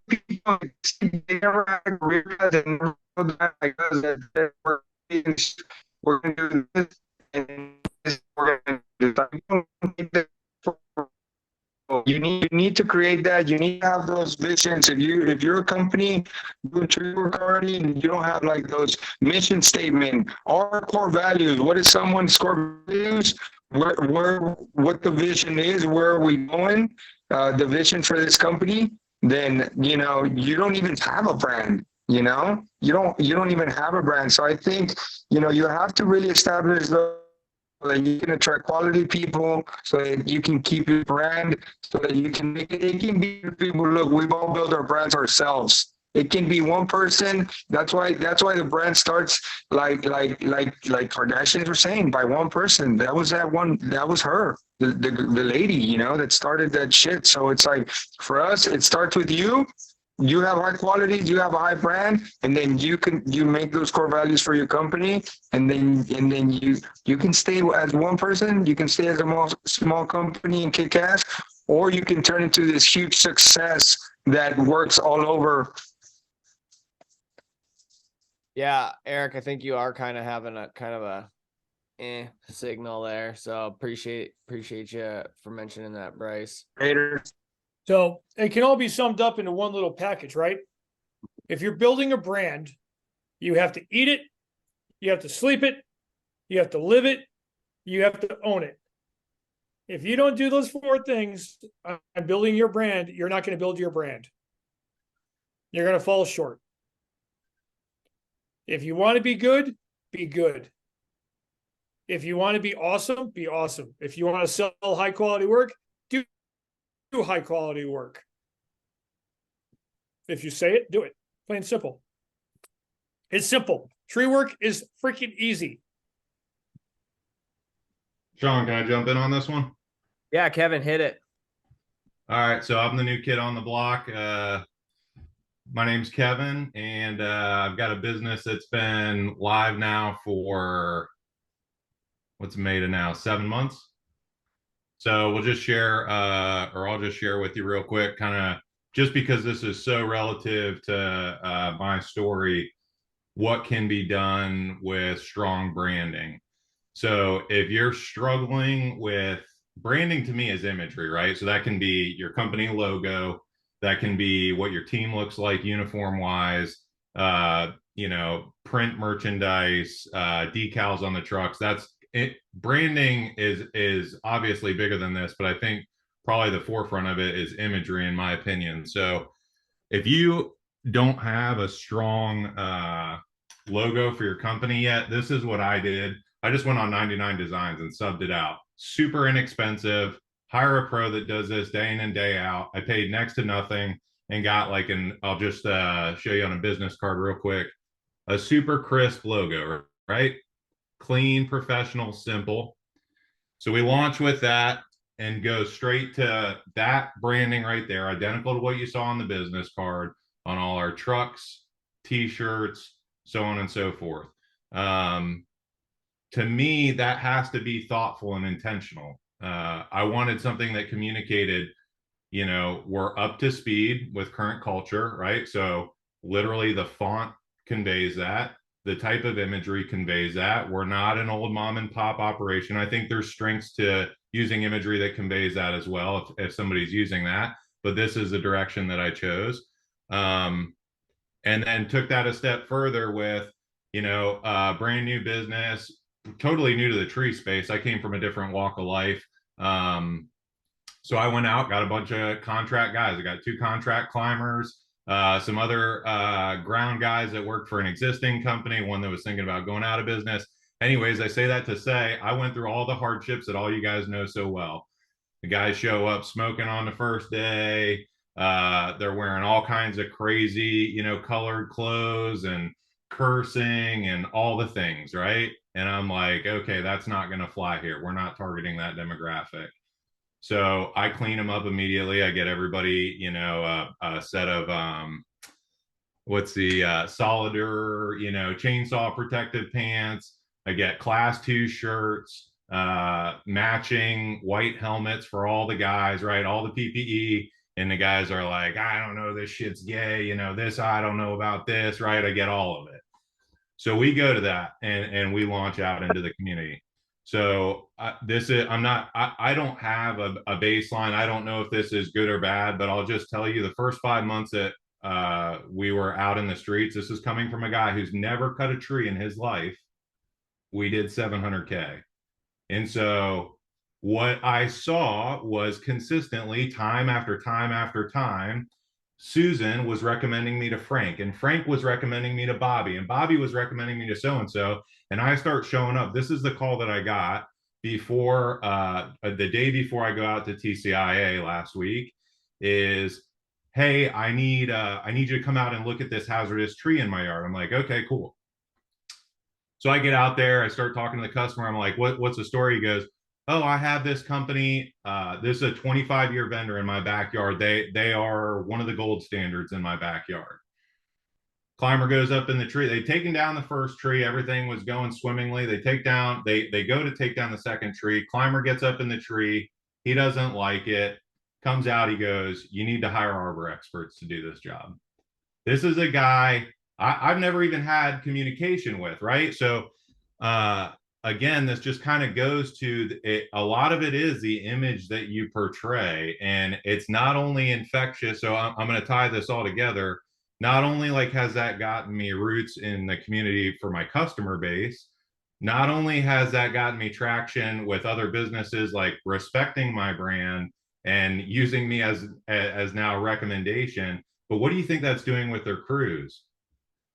people, they never had a career, they never know that, like us, that we're going to do this, and we're going to do that. You don't need that. You need to create that. You need to have those visions. If you're a company doing tree work already and you don't have like those mission statement, our core values, what is someone's core values? What the vision is, where are we going? The vision for this company, then you don't even have a brand. You don't even have a brand. So I think you have to really establish those, so that you can attract quality people, so that you can keep your brand, so that you can make it can be people. Look, we've all built our brands ourselves. It can be one person. That's why the brand starts like Kardashians were saying, by one person. That was her, the lady, that started that shit. So it's like, for us, it starts with you. You have high qualities, you have a high brand, and then you make those core values for your company, and then you can stay as one person, you can stay as a small company and kick ass, or you can turn into this huge success that works all over. Yeah, Eric, I think you are kind of having a signal there. So appreciate you for mentioning that, Bryce. Later. So it can all be summed up into one little package, right? If you're building a brand, you have to eat it, you have to sleep it, you have to live it, you have to own it. If you don't do those 4 things on building your brand, you're not going to build your brand. You're going to fall short. If you want to be good, be good. If you want to be awesome, be awesome. If you want to sell high quality work, do high quality work. If you say it, do it. Plain and simple. It's simple. Tree work is freaking easy. Sean, can I jump in on this one? Yeah, Kevin, hit it. All right, so I'm the new kid on the block. My name's Kevin, and I've got a business that's been live now for, what's May to now, 7 months. So we'll just share, or I'll just share with you real quick, kind of just because this is so relative to my story, what can be done with strong branding. So if you're struggling with branding, to me is imagery, right? So that can be your company logo, that can be what your team looks like uniform wise, print merchandise, decals on the trucks. That's it. Branding is obviously bigger than this, but I think probably the forefront of it is imagery, in my opinion. So if you don't have a strong logo for your company yet, this is what I did. I just went on 99 Designs and subbed it out. Super inexpensive. Hire a pro that does this day in and day out. I paid next to nothing and got like I'll just show you on a business card real quick, a super crisp logo, right? Clean, professional, simple. So we launch with that and go straight to that branding right there, identical to what you saw on the business card on all our trucks, t-shirts, so on and so forth. To me, that has to be thoughtful and intentional. I wanted something that communicated, we're up to speed with current culture, right? So literally the font conveys that. The type of imagery conveys that. We're not an old mom and pop operation. I think there's strengths to using imagery that conveys that as well if somebody's using that. But this is the direction that I chose. And then took that a step further with, brand new business, totally new to the tree space. I came from a different walk of life. So I went out, got a bunch of contract guys. I got 2 contract climbers, some other ground guys that worked for an existing company, one that was thinking about going out of business. Anyways, I say that to say I went through all the hardships that all you guys know so well. The guys show up smoking on the first day. They're wearing all kinds of crazy, colored clothes and cursing and all the things, right? And I'm like, okay, that's not going to fly here. We're not targeting that demographic. So I clean them up immediately. I get everybody, a set of what's the Solider, chainsaw protective pants. I get class 2 shirts, matching white helmets for all the guys, right? All the PPE. And the guys are like, I don't know, this shit's gay, this, I don't know about this, right? I get all of it. So we go to that and we launch out into the community. So I don't have a baseline. I don't know if this is good or bad, but I'll just tell you the first 5 months that we were out in the streets, this is coming from a guy who's never cut a tree in his life. We did 700K. And so what I saw was consistently time after time after time, Susan was recommending me to Frank, and Frank was recommending me to Bobby, and Bobby was recommending me to so-and-so. And I start showing up. This is the call that I got before the day before I go out to TCIA last week is, hey, I need you to come out and look at this hazardous tree in my yard. I'm like, okay, cool. So I get out there, I start talking to the customer. I'm like, what's the story? He goes, oh, I have this company. This is a 25-year vendor in my backyard. They are one of the gold standards in my backyard. Climber goes up in the tree. They've taken down the first tree. Everything was going swimmingly. They go to take down the second tree. Climber gets up in the tree. He doesn't like it. Comes out. He goes, you need to hire arbor experts to do this job. This is a guy I've never even had communication with, right? So again, this just kind of goes to it. A lot of it is the image that you portray, and it's not only infectious. So I'm going to tie this all together. Not only like has that gotten me roots in the community for my customer base, not only has that gotten me traction with other businesses like respecting my brand and using me as now a recommendation, but what do you think that's doing with their crews?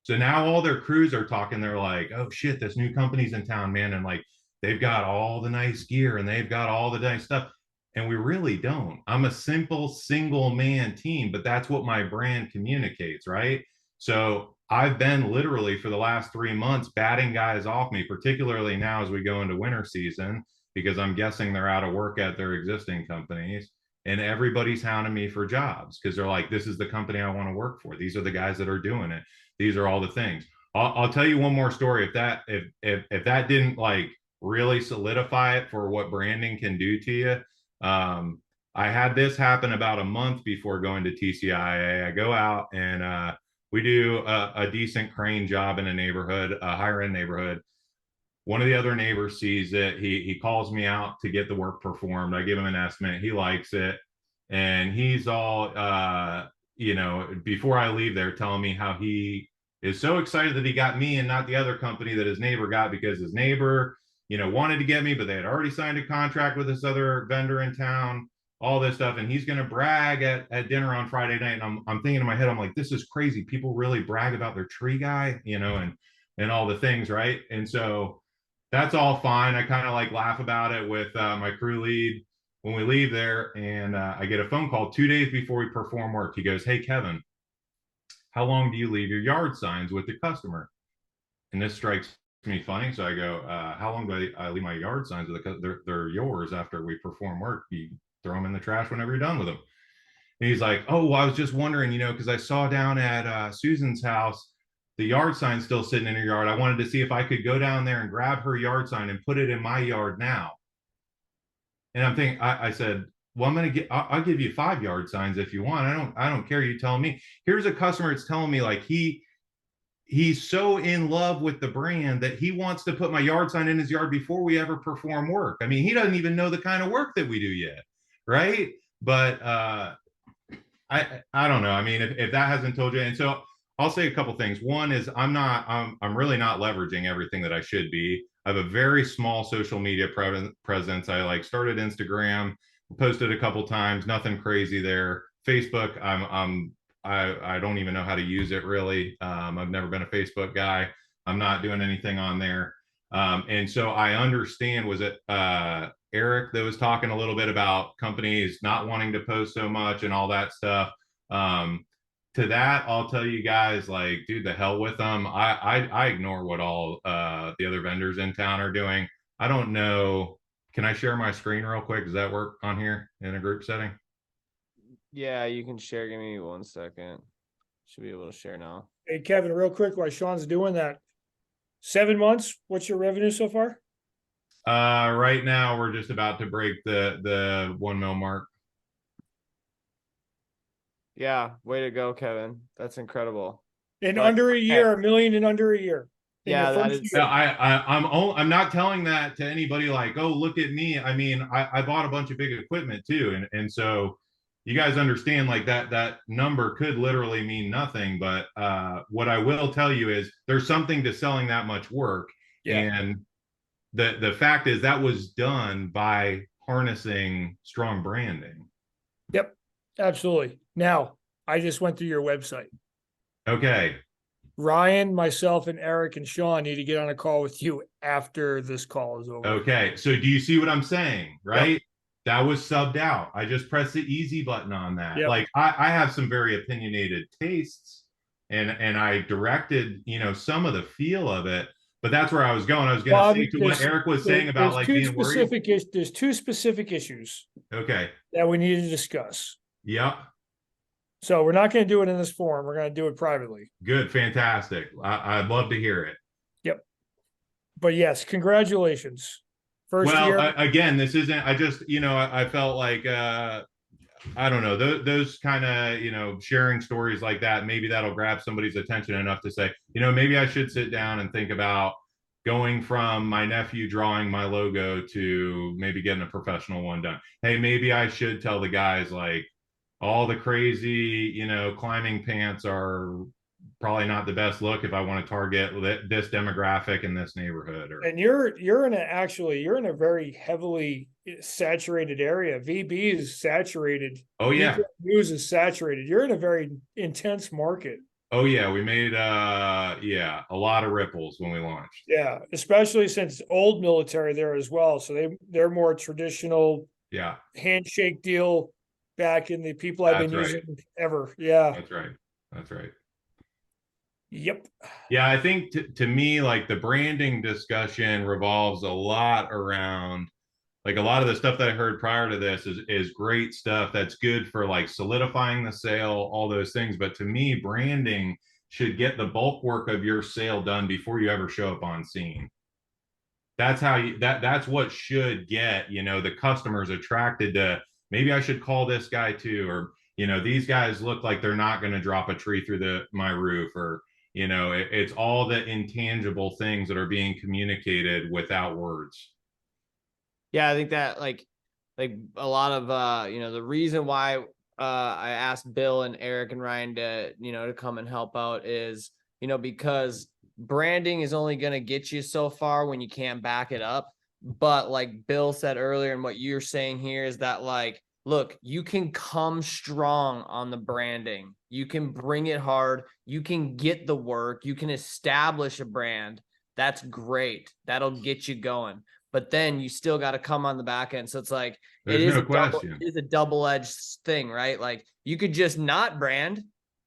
So now all their crews are talking. They're like, oh shit, this new company's in town, man. And like, they've got all the nice gear and they've got all the nice stuff. And we really don't. I'm a simple single man team, but that's what my brand communicates, right? So I've been literally for the last 3 months batting guys off me, particularly now as we go into winter season, because I'm guessing they're out of work at their existing companies. And everybody's hounding me for jobs because they're like, this is the company I want to work for. These are the guys that are doing it. These are all the things. I'll tell you one more story. If that didn't like really solidify it for what branding can do to you, I had this happen about a month before going to TCIA. I go out and we do a decent crane job in a neighborhood, a higher end neighborhood. One of the other neighbors sees it. He calls me out to get the work performed. I give him an estimate. He likes it, and he's all before I leave there, telling me how he is so excited that he got me and not the other company that his neighbor got because his neighbor, wanted to get me, but they had already signed a contract with this other vendor in town, all this stuff. And he's going to brag at dinner on Friday night. And I'm thinking in my head, I'm like, this is crazy. People really brag about their tree guy, and and all the things, right? And so that's all fine. I kind of like laugh about it with my crew lead when we leave there, and I get a phone call 2 days before we perform work. He goes, "Hey, Kevin, how long do you leave your yard signs with the customer?" And this strikes me funny. So I go, "How long do I leave my yard signs with the they're yours after we perform work. You throw them in the trash whenever you're done with them." And he's like, "Oh, well, I was just wondering, because I saw down at Susan's house, the yard sign still sitting in her yard. I wanted to see if I could go down there and grab her yard sign and put it in my yard now." And I'm thinking, I said, "Well, I'll give you 5 yard signs if you want. I don't care. You telling me." Here's a customer that's telling me like he's so in love with the brand that he wants to put my yard sign in his yard before we ever perform work. I mean, he doesn't even know the kind of work that we do yet, right? But I don't know. I mean, if that hasn't told you, and so I'll say a couple things. One is I'm really not leveraging everything that I should be. I have a very small social media presence. I like started Instagram, posted a couple times, nothing crazy there. Facebook, I don't even know how to use it really. I've never been a Facebook guy. I'm not doing anything on there. And so I understand, was it Eric that was talking a little bit about companies not wanting to post so much and all that stuff. To that, I'll tell you guys, like, dude, the hell with them. I ignore what all the other vendors in town are doing. I don't know. Can I share my screen real quick? Does that work on here in a group setting? Yeah, you can share. Give me 1 second. Should be able to share now. Hey, Kevin, real quick, while Sean's doing that, 7 months, what's your revenue so far? Right now we're just about to break the 1 mil mark. Yeah, way to go, Kevin. That's incredible. In But- under a year, 1 million in under a year. In Yeah, your that first is- year. I'm not telling that to anybody like, "Oh, look at me." I mean, I bought a bunch of big equipment too, and so you guys understand like that number could literally mean nothing. But what I will tell you is there's something to selling that much work, Yeah. and the fact is that was done by harnessing strong branding. Yep, absolutely. Now, I just went through your website. Okay. Ryan, myself, and Eric and Sean need to get on a call with you after this call is over. Okay. So do you see what I'm saying? Right. Yep. That was subbed out. I just pressed the easy button on that. Yep. Like I have some very opinionated tastes and I directed, some of the feel of it, but that's where I was going. I was going to say to what Eric was saying about like being worried. There's 2 specific issues. Okay. That we need to discuss. Yep. So we're not going to do it in this forum. We're going to do it privately. Good. Fantastic. I'd love to hear it. Yep. But yes, congratulations. First year. Again, this isn't, I just, I felt like, I don't know, those kind of, sharing stories like that, maybe that'll grab somebody's attention enough to say, maybe I should sit down and think about going from my nephew drawing my logo to maybe getting a professional one done. Hey, maybe I should tell the guys like, all the crazy, climbing pants are probably not the best look if I want to target this demographic in this neighborhood. And you're in a very heavily saturated area. VB is saturated. Oh yeah. News is saturated. You're in a very intense market. Oh yeah, we made a lot of ripples when we launched. Yeah, especially since old military there as well. So they're more traditional. Yeah. Handshake deal. Back in the people I've been using ever. Yeah. That's right. Yep. Yeah, I think to me, like the branding discussion revolves a lot around like a lot of the stuff that I heard prior to this is great stuff that's good for like solidifying the sale, all those things. But to me, branding should get the bulk work of your sale done before you ever show up on scene. That's how that's what should get, the customers attracted to, maybe I should call this guy too, or, these guys look like they're not going to drop a tree through my roof, or, it's all the intangible things that are being communicated without words. Yeah, I think that like a lot of, the reason why I asked Bill and Eric and Ryan to come and help out is, because branding is only going to get you so far when you can't back it up. But like Bill said earlier, and what you're saying here is that like look, you can come strong on the branding. You can bring it hard. You can get the work. You can establish a brand. That's great. That'll get you going. But then you still got to come on the back end. So it's like, There's no question. it is a double-edged thing, right? Like you could just not brand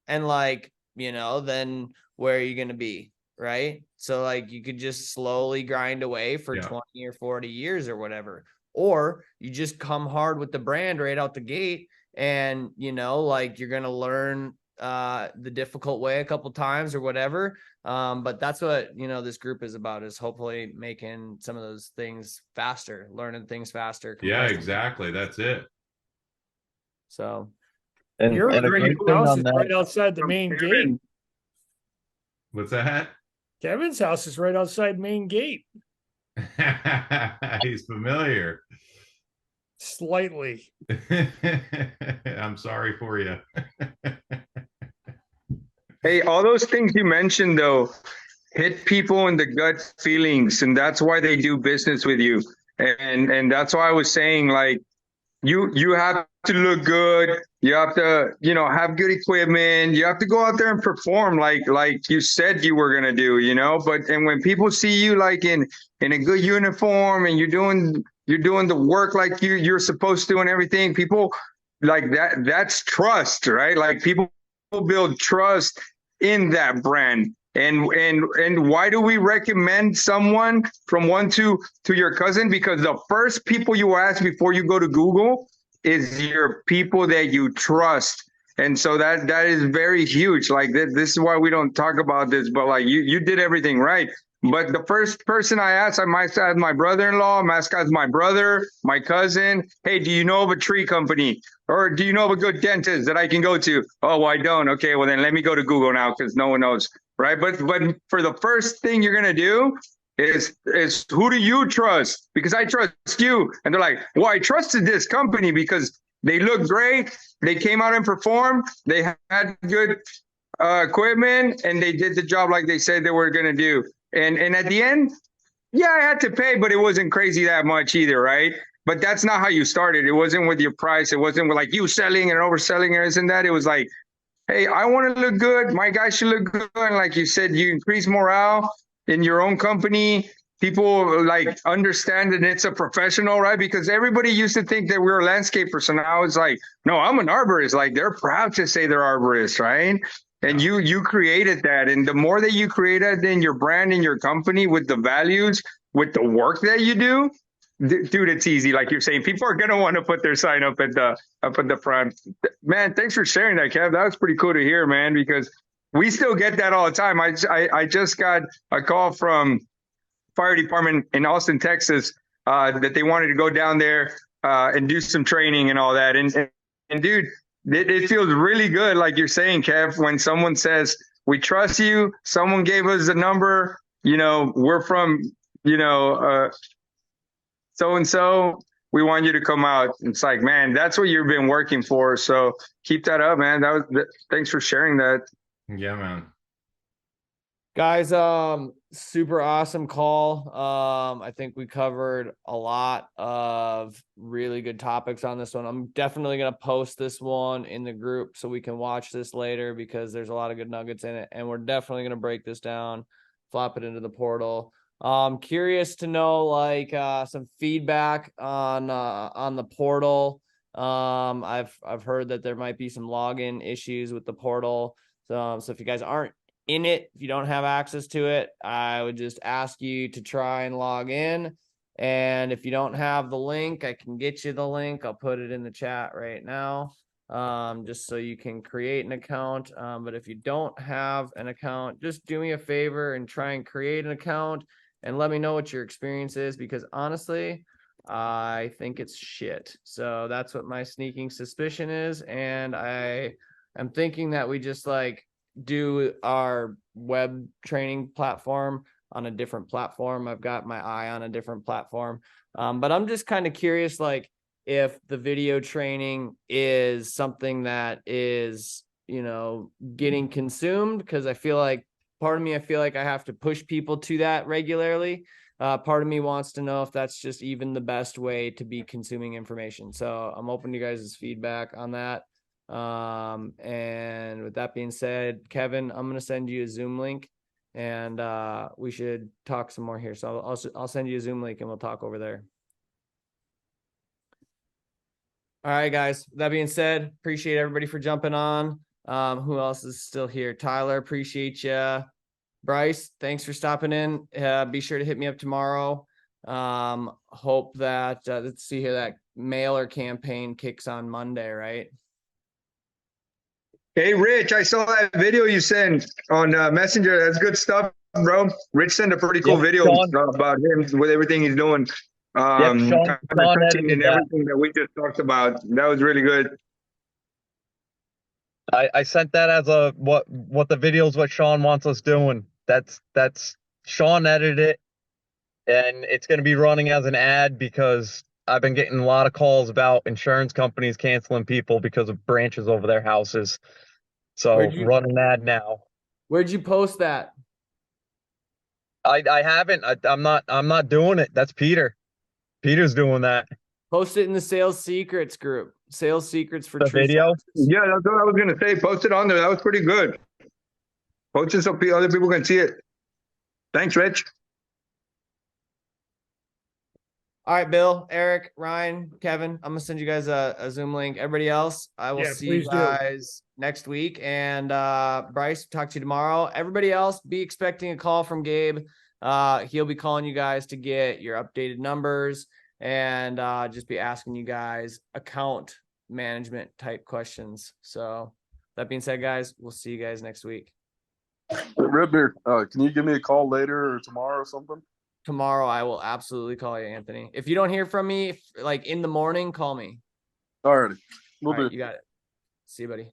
and like, then where are you going to be? Right. So like you could just slowly grind away for 20 or 40 years or whatever. Or you just come hard with the brand right out the gate and, like you're going to learn the difficult way a couple times or whatever. But that's what, this group is about, is hopefully making some of those things faster, learning things faster. Yeah, exactly. That's it. So. And Your a great thing house on is that, right outside the main gate. What's that? Kevin's house is right outside main gate. He's familiar. Slightly. I'm sorry for you. Hey, all those things you mentioned though hit people in the gut feelings, and that's why they do business with you. And that's why I was saying, like, you have to look good. You have to, have good equipment. You have to go out there and perform like you said you were gonna do, But when people see you like in a good uniform and you're doing the work like you're supposed to and everything, people like that. That's trust, right? Like people build trust in that brand. And why do we recommend someone from one to your cousin? Because the first people you ask before you go to Google is your people that you trust. And so that is very huge. Like this is why we don't talk about this, but like you did everything right. But the first person I asked, I might ask my brother-in-law, I ask my brother, my cousin, hey, do you know of a tree company? Or do you know of a good dentist that I can go to? Oh, well, I don't. Okay, well then let me go to Google now because no one knows, right? But for the first thing you're gonna do is who do you trust? Because I trust you. And they're like, well, I trusted this company because they look great, they came out and performed, they had good equipment, and they did the job like they said they were gonna do. And at the end, yeah, I had to pay, but it wasn't crazy that much either, right? But that's not how you started. It wasn't with your price. It wasn't with like you selling and overselling and this and that. It was like, hey, I want to look good. My guy should look good. And like you said, you increase morale in your own company. People like understand that it's a professional, right? Because everybody used to think that we were landscapers. So now it's like, no, I'm an arborist. Like they're proud to say they're arborists, right? And you created that. And the more that you created in your brand, in your company, with the values, with the work that you do, dude, it's easy. Like you're saying, people are going to want to put their sign up at the front. Man, thanks for sharing that, Kev. That was pretty cool to hear, man, because we still get that all the time. I just got a call from fire department in Austin, Texas, that they wanted to go down there and do some training and all that. And dude, it feels really good, like you're saying, Kev, when someone says, we trust you, someone gave us a number, we're from, so-and-so, we want you to come out. It's like, man, that's what you've been working for. So keep that up, man. Thanks for sharing that. Yeah, man. Guys, super awesome call. I think we covered a lot of really good topics on this one. I'm definitely going to post this one in the group so we can watch this later because there's a lot of good nuggets in it. And we're definitely going to break this down, flop it into the portal. Curious to know like some feedback on the portal. I've heard that there might be some login issues with the portal. So if you guys aren't in it, if you don't have access to it, I would just ask you to try and log in. And if you don't have the link, I can get you the link. I'll put it in the chat right now, just so you can create an account. But if you don't have an account, just do me a favor and try and create an account and let me know what your experience is, because honestly, I think it's shit. So that's what my sneaking suspicion is. And I am thinking that we just like do our web training platform on a different platform. I've got my eye on a different platform. But I'm just kind of curious, like if the video training is something that is, getting consumed, because I feel like part of me, I feel like I have to push people to that regularly. Part of me wants to know if that's just even the best way to be consuming information. So I'm open to you guys' feedback on that. And with that being said, Kevin, I'm gonna send you a Zoom link, and we should talk some more here. So I'll send you a Zoom link and we'll talk over there. All right, guys. That being said, appreciate everybody for jumping on. Who else is still here? Tyler, appreciate you. Bryce, thanks for stopping in. Be sure to hit me up tomorrow. Hope that let's see here, that mailer campaign kicks on Monday, right? Hey, Rich, I saw that video you sent on Messenger. That's good stuff, bro. Rich sent a pretty cool Yep, video Sean. about him with everything he's doing. Yep, Sean, Kind of Sean touching edited in that. everything that we just talked about. That was really good. I sent that as a what the video's what Sean wants us doing. That's Sean edited it, and it's going to be running as an ad because I've been getting a lot of calls about insurance companies canceling people because of branches over their houses. So run an ad now. Where'd you post that? I haven't. I'm not doing it. That's Peter. Peter's doing that. Post it in the sales secrets group. Sales secrets for The true video? sellers. Yeah, that's what I was gonna say. Post it on there. That was pretty good. Post it so other people can see it. Thanks, Rich. All right, Bill, Eric, Ryan, Kevin, I'm gonna send you guys a Zoom link. Everybody else, I will Yeah, see you please do. guys next week. And Bryce, talk to you tomorrow. Everybody else, be expecting a call from Gabe. He'll be calling you guys to get your updated numbers and just be asking you guys account management type questions. So that being said, guys, we'll see you guys next week. Redbeard, can you give me a call later or tomorrow or something? Tomorrow, I will absolutely call you, Anthony. If you don't hear from me, like in the morning, call me. Alrighty, All we'll do. right, you got it. See you, buddy.